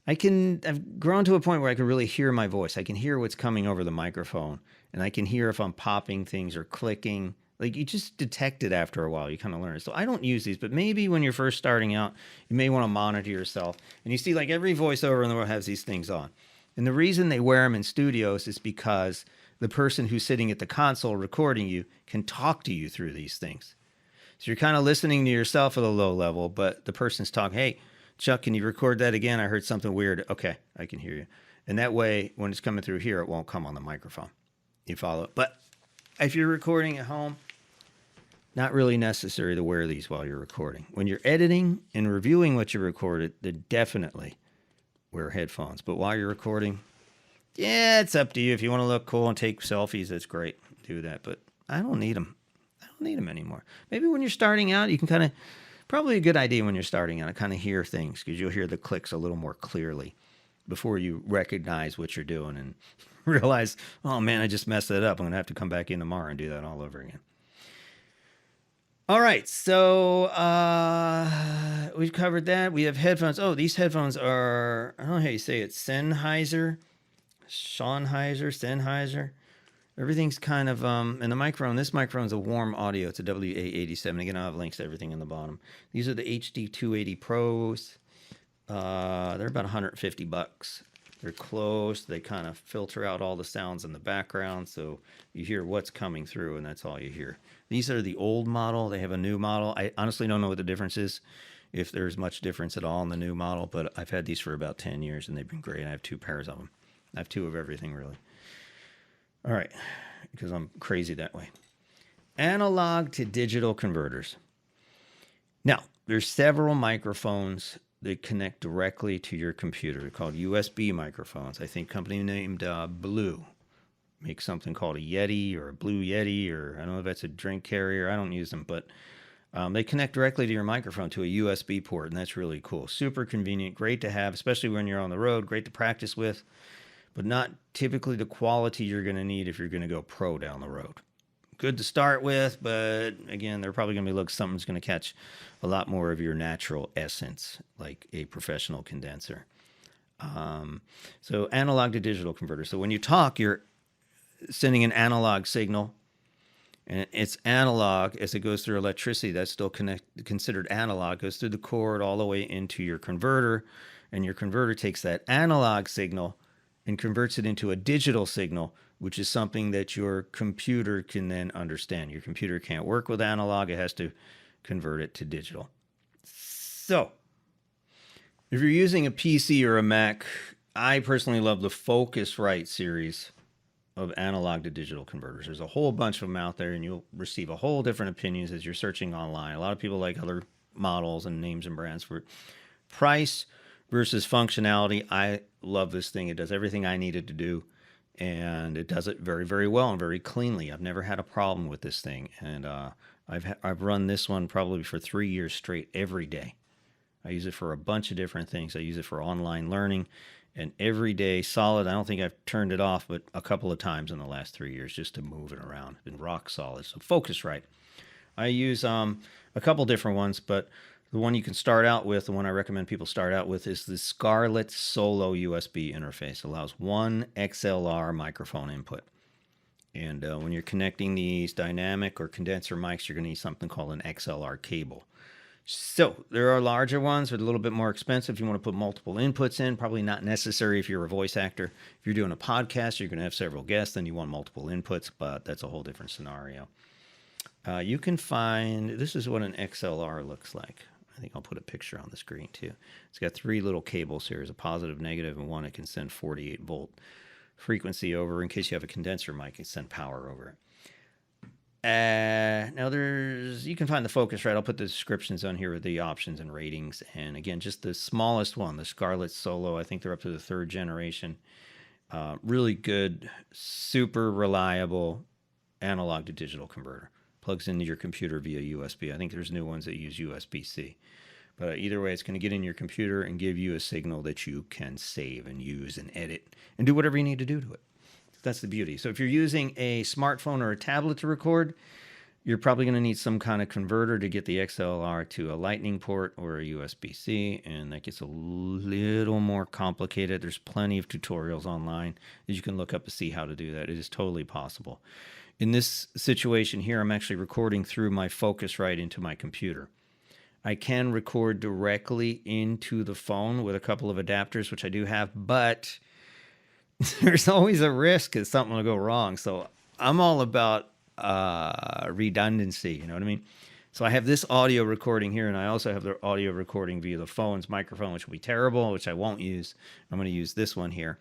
I've grown to a point where I can really hear my voice. I can hear what's coming over the microphone. And I can hear if I'm popping things or clicking. Like you just detect it after a while. You kind of learn it. So I don't use these, but maybe when you're first starting out, you may want to monitor yourself. And you see like every voiceover in the world has these things on. And the reason they wear them in studios is because the person who's sitting at the console recording you can talk to you through these things. So you're kind of listening to yourself at a low level, but the person's talking, hey, Chuck, can you record that again? I heard something weird. Okay, I can hear you. And that way, when it's coming through here, it won't come on the microphone. You follow? But if you're recording at home, not really necessary to wear these while you're recording. When you're editing and reviewing what you recorded, then definitely wear headphones. But while you're recording, yeah, it's up to you. If you want to look cool and take selfies, that's great. Do that. But I don't need them. I don't need them anymore. Maybe when you're starting out, you can probably a good idea when you're starting out to kind of hear things because you'll hear the clicks a little more clearly before you recognize what you're doing and realize, oh man, I just messed it up. I'm going to have to come back in tomorrow and do that all over again. All right, so we've covered that. We have headphones. Oh, these headphones are, I don't know how you say it, Sennheiser. Everything's kind of, and the microphone, this microphone is a warm audio. It's a WA87. Again, I'll have links to everything in the bottom. These are the HD 280 Pros. They're about $150. They're closed. They kind of filter out all the sounds in the background, so you hear what's coming through, and that's all you hear. These are the old model. They have a new model. I honestly don't know what the difference is, if there's much difference at all in the new model, but I've had these for about 10 years, and they've been great. I have 2 pairs of them. I have 2 of everything, really. All right, because I'm crazy that way. Analog to digital converters. Now, there's several microphones that connect directly to your computer. They're called USB microphones. I think company named Blue makes something called a Yeti or a Blue Yeti, or I don't know if that's a drink carrier. I don't use them, but they connect directly to your microphone to a USB port, and that's really cool. Super convenient, great to have, especially when you're on the road, great to practice with, but not typically the quality you're going to need if you're going to go pro down the road. Good to start with, but again, they're probably going to be something's going to catch a lot more of your natural essence, like a professional condenser. So analog to digital converter. So when you talk, you're sending an analog signal, and it's analog as it goes through electricity. That's still considered analog. Goes through the cord all the way into your converter, and your converter takes that analog signal and converts it into a digital signal, which is something that your computer can then understand. Your computer can't work with analog. It has to convert it to digital. So if you're using a PC or a Mac, I personally love the Focusrite series of analog to digital converters. There's a whole bunch of them out there, and you'll receive a whole different opinions as you're searching online. A lot of people like other models and names and brands for price versus functionality. I love this thing. It does everything I needed to do, and it does it very, very well and very cleanly. I've never had a problem with this thing, and I've run this one probably for 3 years straight every day. I use it for a bunch of different things. I use it for online learning, and every day solid. I don't think I've turned it off but a couple of times in the last 3 years just to move it around. It's been rock solid. So Focusrite. I use a couple different ones, but the one you can start out with, the one I recommend people start out with, is the Scarlett Solo USB interface. It allows one XLR microphone input. And when you're connecting these dynamic or condenser mics, you're going to need something called an XLR cable. So there are larger ones that are a little bit more expensive. You want to put multiple inputs in, probably not necessary if you're a voice actor. If you're doing a podcast, you're going to have several guests, then you want multiple inputs, but that's a whole different scenario. You can find, this is what an XLR looks like. I think I'll put a picture on the screen too. It's got 3 little cables here. There's a positive, negative, and one that can send 48 volt frequency over. In case you have a condenser mic, it can send power over it. Now you can find the Focusrite. I'll put the descriptions on here with the options and ratings. And again, just the smallest one, the Scarlett Solo. I think they're up to the 3rd generation. Really good, super reliable analog to digital converter. Plugs into your computer via USB. I think there's new ones that use USB-C. But either way, it's going to get in your computer and give you a signal that you can save and use and edit and do whatever you need to do to it. That's the beauty. So if you're using a smartphone or a tablet to record, you're probably going to need some kind of converter to get the XLR to a Lightning port or a USB-C, and that gets a little more complicated. There's plenty of tutorials online that you can look up to see how to do that. It is totally possible. In this situation here, I'm actually recording through my Focusrite into my computer. I can record directly into the phone with a couple of adapters, which I do have, but there's always a risk that something will go wrong. So I'm all about redundancy, you know what I mean? So I have this audio recording here, and I also have the audio recording via the phone's microphone, which will be terrible, which I won't use. I'm going to use this one here.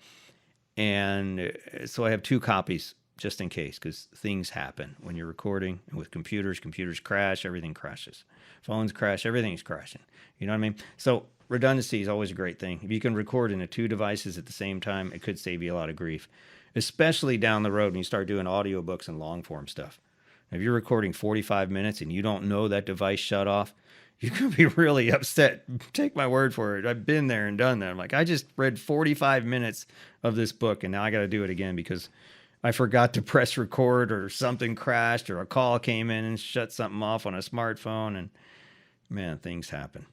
And so I have 2 copies just in case, because things happen when you're recording. And with computers crash, everything crashes. Phones crash, everything's crashing. You know what I mean? So redundancy is always a great thing. If you can record into 2 devices at the same time, it could save you a lot of grief, especially down the road when you start doing audiobooks and long form stuff. If you're recording 45 minutes and you don't know that device shut off, you're going to be really upset. Take my word for it. I've been there and done that. I'm like, I just read 45 minutes of this book and now I got to do it again because I forgot to press record or something crashed or a call came in and shut something off on a smartphone. And man, things happen.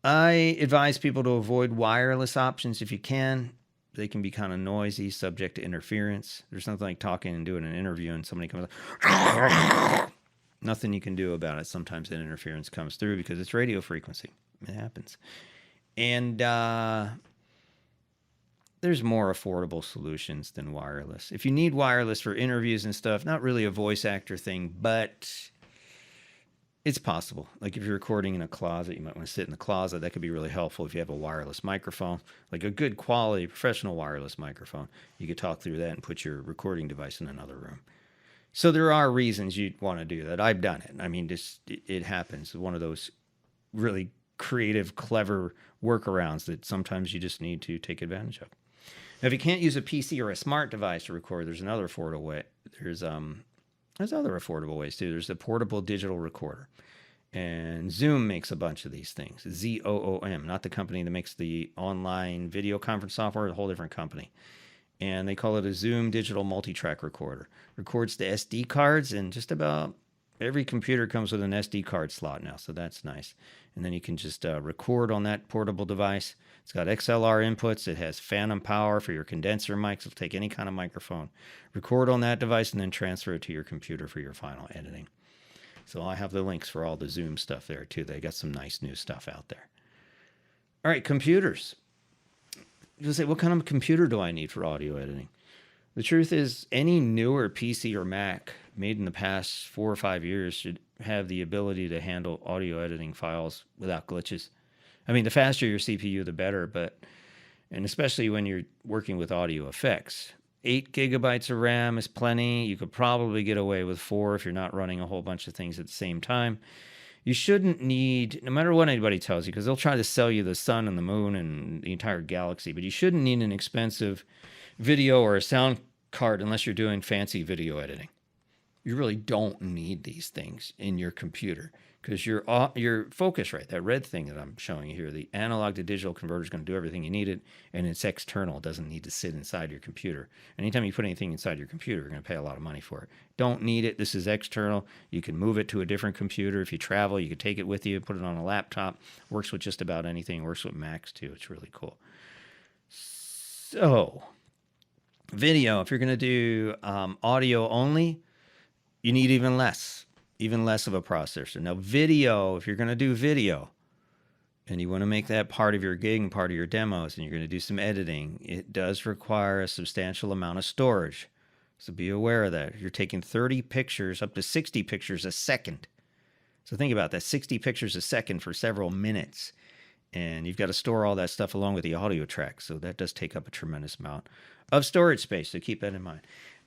I advise people to avoid wireless options if you can. They can be kind of noisy, subject to interference. There's nothing like talking and doing an interview and somebody comes up. Nothing you can do about it. Sometimes that interference comes through because it's radio frequency. It happens. And there's more affordable solutions than wireless. If you need wireless for interviews and stuff, not really a voice actor thing, but it's possible. Like if you're recording in a closet, you might want to sit in the closet. That could be really helpful if you have a wireless microphone, like a good quality professional wireless microphone. You could talk through that and put your recording device in another room. So there are reasons you'd want to do that. I've done it. I mean, it happens. It's one of those really creative, clever workarounds that sometimes you just need to take advantage of. Now, if you can't use a PC or a smart device to record, there's another affordable way. There's other affordable ways too. There's the portable digital recorder. And Zoom makes a bunch of these things. ZOOM, not the company that makes the online video conference software, a whole different company. And they call it a Zoom digital multi-track recorder. Records the SD cards, and just about every computer comes with an SD card slot now, so that's nice. And then you can just record on that portable device. It's got XLR inputs. It has phantom power for your condenser mics. It'll take any kind of microphone. Record on that device and then transfer it to your computer for your final editing. So I have the links for all the Zoom stuff there too. They got some nice new stuff out there. All right, computers. You'll say, what kind of computer do I need for audio editing? The truth is, any newer PC or Mac made in the past 4 or 5 years should have the ability to handle audio editing files without glitches. I mean, the faster your CPU, the better, and especially when you're working with audio effects. 8 gigabytes of RAM is plenty. You could probably get away with 4 if you're not running a whole bunch of things at the same time. You shouldn't need, no matter what anybody tells you, because they'll try to sell you the sun and the moon and the entire galaxy, but you shouldn't need an expensive video or a sound card unless you're doing fancy video editing. You really don't need these things in your computer because your Focusrite, that red thing that I'm showing you here, the analog to digital converter is going to do everything you need it, and it's external. It doesn't need to sit inside your computer. Anytime you put anything inside your computer, you're going to pay a lot of money for it. Don't need it. This is external. You can move it to a different computer. If you travel, you can take it with you, put it on a laptop. Works with just about anything. Works with Macs too. It's really cool. So, video, if you're going to do audio only, you need even less of a processor. Now, video, if you're going to do video and you want to make that part of your gig and part of your demos and you're going to do some editing, it does require a substantial amount of storage. So be aware of that. You're taking 30 pictures, up to 60 pictures a second. So think about that, 60 pictures a second for several minutes. And you've got to store all that stuff along with the audio track. So that does take up a tremendous amount of storage space. So keep that in mind.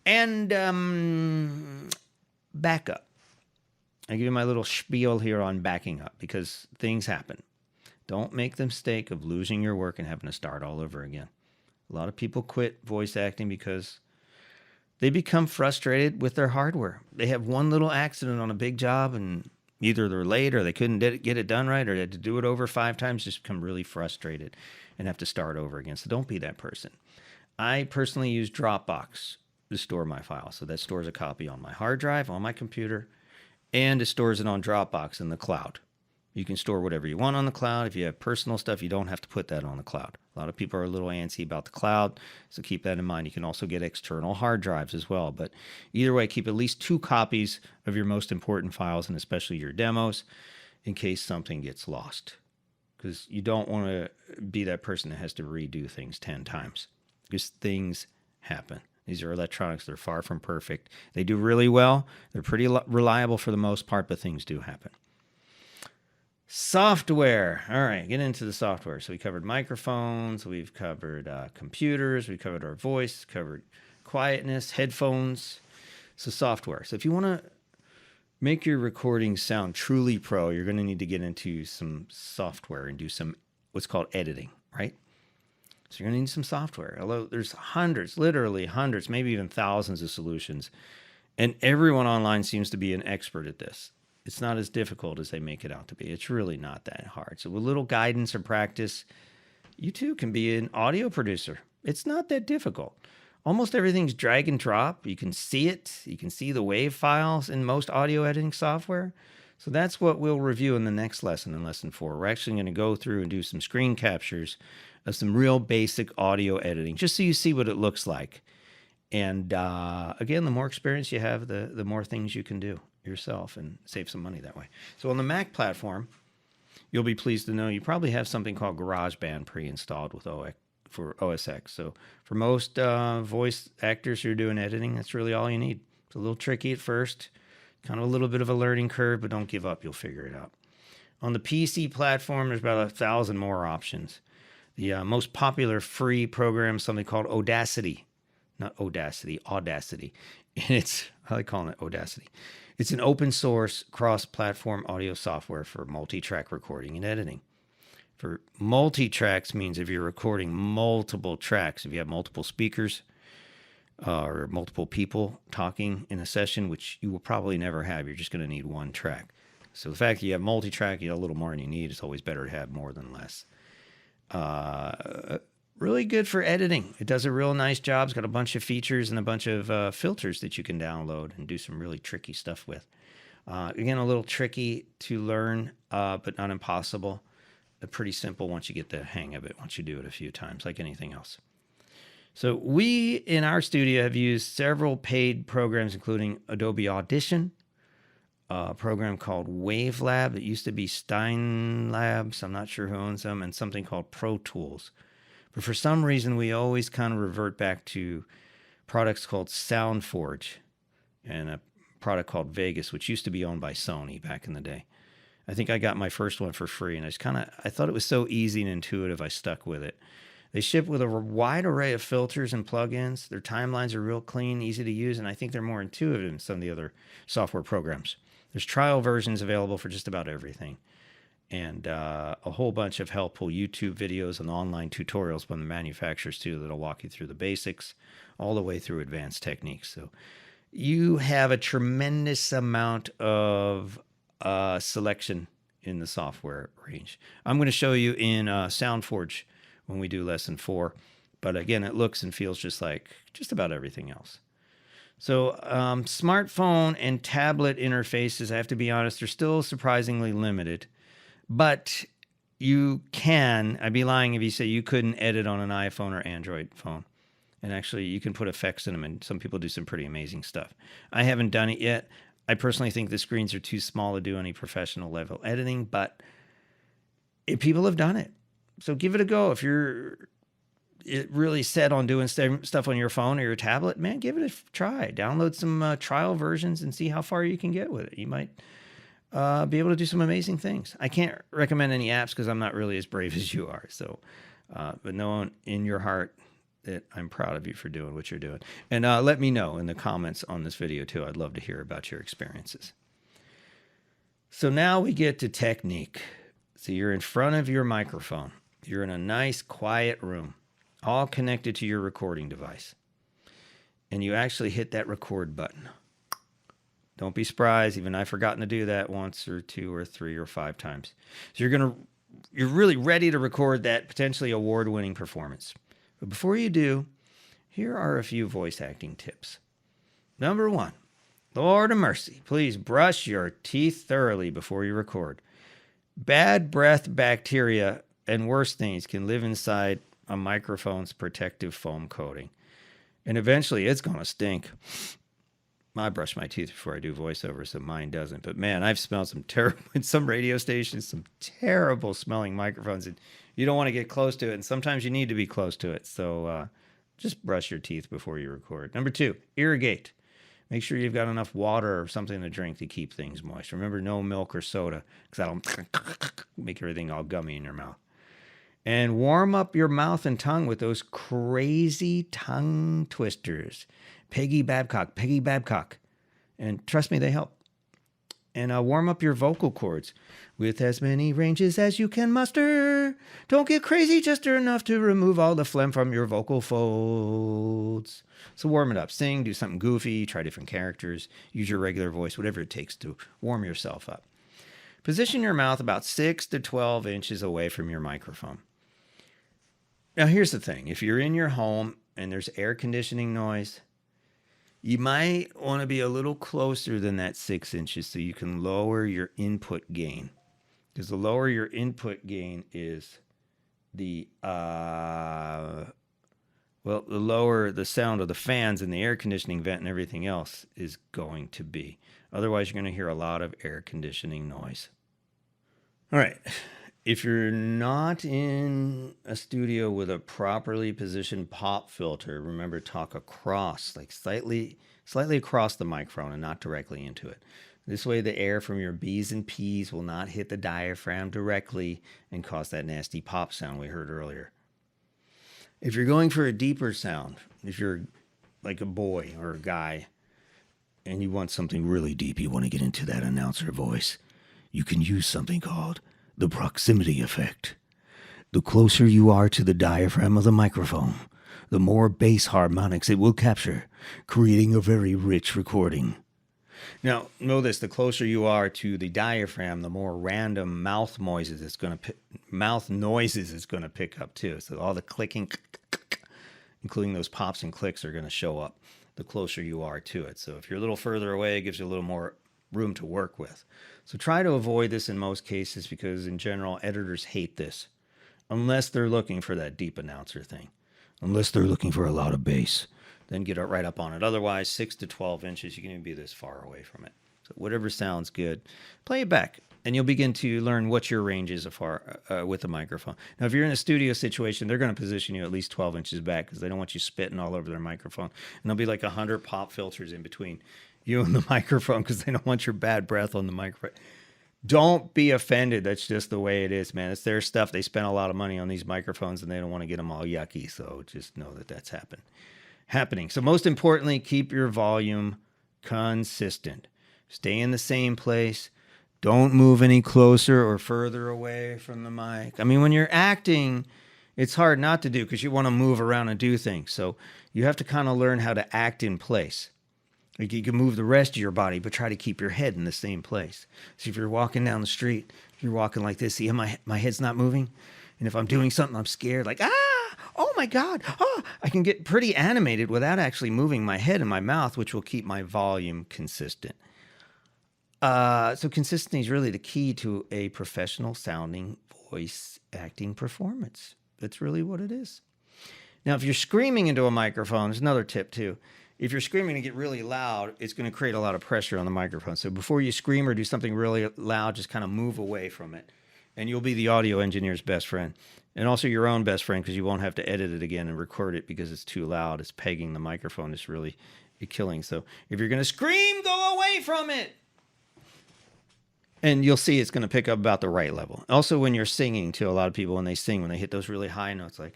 And backup. I give you my little spiel here on backing up because things happen. Don't make the mistake of losing your work and having to start all over again. A lot of people quit voice acting because they become frustrated with their hardware. They have one little accident on a big job and either they're late or they couldn't get it done right or they had to do it over 5 times, just become really frustrated and have to start over again. So don't be that person. I personally use Dropbox to store my files. So that stores a copy on my hard drive, on my computer, and it stores it on Dropbox in the cloud. You can store whatever you want on the cloud. If you have personal stuff, you don't have to put that on the cloud. A lot of people are a little antsy about the cloud, so keep that in mind. You can also get external hard drives as well. But either way, keep at least 2 copies of your most important files, and especially your demos, in case something gets lost. Because you don't want to be that person that has to redo things 10 times. Because things happen. These are electronics. They're far from perfect. They do really well. They're pretty reliable for the most part, but things do happen. Software. All right, get into the software. So we covered microphones. We've covered computers. We covered our voice. Covered quietness, headphones. So software. So if you want to make your recording sound truly pro, you're going to need to get into some software and do some what's called editing, right? So you're going to need some software. Although there's hundreds, literally hundreds, maybe even thousands of solutions. And everyone online seems to be an expert at this. It's not as difficult as they make it out to be. It's really not that hard. So with little guidance or practice, you too can be an audio producer. It's not that difficult. Almost everything's drag and drop. You can see it. You can see the WAV files in most audio editing software. So that's what we'll review in the next lesson, in lesson 4. We're actually going to go through and do some screen captures of some real basic audio editing, just so you see what it looks like. And again, the more experience you have, the more things you can do yourself and save some money that way. So on the Mac platform, you'll be pleased to know you probably have something called GarageBand pre-installed with for OS X. So for most voice actors who are doing editing, that's really all you need. It's a little tricky at first, kind of a little bit of a learning curve, but don't give up. You'll figure it out. On the PC platform, there's about 1,000 more options. The most popular free program is something called Audacity. Not Audacity, Audacity. And I like calling it Audacity. It's an open source cross-platform audio software for multi-track recording and editing. For multi-tracks means if you're recording multiple tracks, if you have multiple speakers or multiple people talking in a session, which you will probably never have, you're just going to need one track. So the fact that you have multi-track, you have a little more than you need. It's always better to have more than less. Really good for editing. It does a real nice job. It's got a bunch of features and a bunch of filters that you can download and do some really tricky stuff with. Again, a little tricky to learn, but not impossible. Pretty simple once you get the hang of it, once you do it a few times, like anything else. So we, in our studio, have used several paid programs, including Adobe Audition, a program called WaveLab. It used to be Stein Labs. I'm not sure who owns them, and something called Pro Tools. But for some reason, we always kind of revert back to products called SoundForge and a product called Vegas, which used to be owned by Sony back in the day. I think I got my first one for free, and I thought it was so easy and intuitive, I stuck with it. They ship with a wide array of filters and plugins. Their timelines are real clean, easy to use, and I think they're more intuitive than some of the other software programs. There's trial versions available for just about everything, and a whole bunch of helpful YouTube videos and online tutorials from the manufacturers too that'll walk you through the basics all the way through advanced techniques. So you have a tremendous amount of selection in the software range. I'm going to show you in SoundForge when we do lesson 4, but again, it looks and feels just like just about everything else. So smartphone and tablet interfaces, I have to be honest, are still surprisingly limited. But you can, I'd be lying if you say you couldn't edit on an iPhone or Android phone. And actually, you can put effects in them, and some people do some pretty amazing stuff. I haven't done it yet. I personally think the screens are too small to do any professional level editing, but people have done it. So give it a go. If you're really set on doing stuff on your phone or your tablet, man, give it a try. Download some trial versions and see how far you can get with it. You might be able to do some amazing things. I can't recommend any apps because I'm not really as brave as you are. So, but know in your heart that I'm proud of you for doing what you're doing. And let me know in the comments on this video too. I'd love to hear about your experiences. So now we get to technique. So you're in front of your microphone. You're in a nice quiet room, all connected to your recording device. And you actually hit that record button. Don't be surprised, even I've forgotten to do that once or 2 or 3 or 5 times. So you're really ready to record that potentially award-winning performance. But before you do, here are a few voice acting tips. Number 1, Lord of mercy, please brush your teeth thoroughly before you record. Bad breath bacteria and worse things can live inside a microphone's protective foam coating. And eventually it's going to stink. I brush my teeth before I do voiceover, so mine doesn't. But man, I've smelled some terrible, in some radio stations, some terrible smelling microphones. And you don't want to get close to it. And sometimes you need to be close to it. So just brush your teeth before you record. Number 2, irrigate. Make sure you've got enough water or something to drink to keep things moist. Remember, no milk or soda, because that'll make everything all gummy in your mouth. And warm up your mouth and tongue with those crazy tongue twisters. Peggy Babcock. And trust me, they help. And warm up your vocal cords with as many ranges as you can muster. Don't get crazy, just enough to remove all the phlegm from your vocal folds. So warm it up. Sing, do something goofy, try different characters, use your regular voice, whatever it takes to warm yourself up. Position your mouth about 6 to 12 inches away from your microphone. Now here's the thing. If you're in your home and there's air conditioning noise, you might want to be a little closer than that 6 inches so you can lower your input gain. Because the lower your input gain is, the lower the sound of the fans and the air conditioning vent and everything else is going to be. Otherwise, you're going to hear a lot of air conditioning noise. All right. If you're not in a studio with a properly positioned pop filter, remember, talk across, like slightly across the microphone and not directly into it. This way the air from your B's and P's will not hit the diaphragm directly and cause that nasty pop sound we heard earlier. If you're going for a deeper sound, if you're like a boy or a guy and you want something really deep, you want to get into that announcer voice, you can use something called the proximity effect. The closer you are to the diaphragm of the microphone, the more bass harmonics it will capture, creating a very rich recording. Now, know this, the closer you are to the diaphragm, the more random mouth noises it's going to pick up too. So all the clicking, including those pops and clicks, are going to show up the closer you are to it. So if you're a little further away, it gives you a little more room to work with. So try to avoid this in most cases because in general, editors hate this. Unless they're looking for that deep announcer thing. Unless they're looking for a lot of bass. Then get right up on it. Otherwise, 6 to 12 inches, you can even be this far away from it. So whatever sounds good, play it back. And you'll begin to learn what your range is with the microphone. Now, if you're in a studio situation, they're going to position you at least 12 inches back because they don't want you spitting all over their microphone. And there'll be like 100 pop filters in between you and the microphone because they don't want your bad breath on the microphone. Don't be offended. That's just the way it is, man. It's their stuff. They spent a lot of money on these microphones and they don't want to get them all yucky. So just know that that's happening. So most importantly, keep your volume consistent. Stay in the same place. Don't move any closer or further away from the mic. I mean, when you're acting, it's hard not to do because you want to move around and do things. So you have to kind of learn how to act in place. Like you can move the rest of your body, but try to keep your head in the same place. So if you're walking down the street, you're walking like this. See, my head's not moving. And if I'm doing something, I'm scared. Like, oh my God. I can get pretty animated without actually moving my head and my mouth, which will keep my volume consistent. So consistency is really the key to a professional sounding voice acting performance. That's really what it is. Now, if you're screaming into a microphone, there's another tip too. If you're screaming to get really loud, it's going to create a lot of pressure on the microphone. So before you scream or do something really loud, just kind of move away from it. And you'll be the audio engineer's best friend. And also your own best friend because you won't have to edit it again and record it because it's too loud. It's pegging the microphone. It's really killing. So if you're going to scream, go away from it. And you'll see it's going to pick up about the right level. Also, when you're singing, too, a lot of people, when they sing, when they hit those really high notes, like,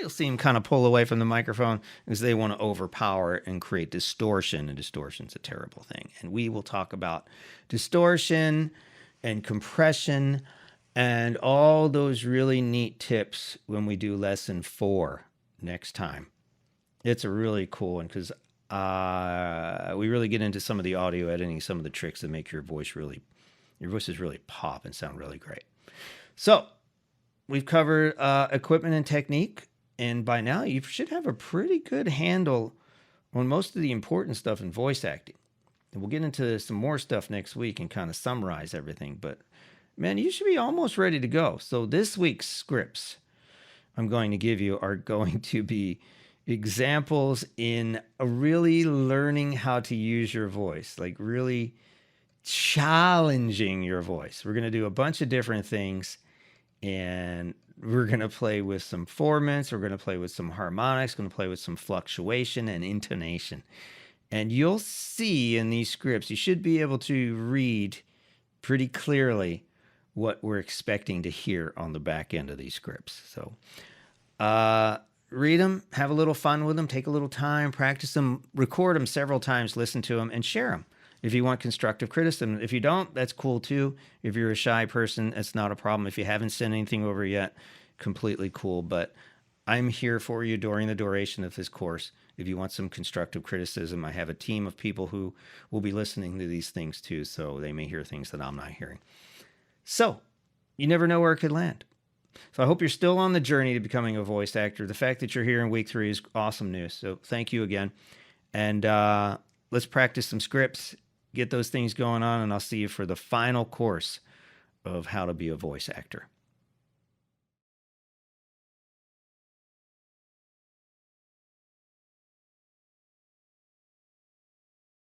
you'll see them kind of pull away from the microphone because they want to overpower it and create distortion. And distortion's a terrible thing. And we will talk about distortion and compression and all those really neat tips when we do lesson 4 next time. It's a really cool one because we really get into some of the audio editing, some of the tricks that make your voices really pop and sound really great. So we've covered equipment and technique. And by now, you should have a pretty good handle on most of the important stuff in voice acting. And we'll get into some more stuff next week and kind of summarize everything. But, man, you should be almost ready to go. So this week's scripts I'm going to give you are going to be examples in really learning how to use your voice, like really challenging your voice. We're going to do a bunch of different things. And we're going to play with some formants. We're going to play with some harmonics. We're going to play with some fluctuation and intonation. And you'll see in these scripts, you should be able to read pretty clearly what we're expecting to hear on the back end of these scripts. So read them, have a little fun with them, take a little time, practice them, record them several times, listen to them, and share them. if you want constructive criticism. If you don't, that's cool too. If you're a shy person, it's not a problem. If you haven't sent anything over yet, completely cool. But I'm here for you during the duration of this course. If you want some constructive criticism, I have a team of people who will be listening to these things too, so they may hear things that I'm not hearing. So, you never know where it could land. So I hope you're still on the journey to becoming a voice actor. The fact that you're here in week 3 is awesome news. So thank you again. And let's practice some scripts, get those things going on, and I'll see you for the final course of how to be a voice actor.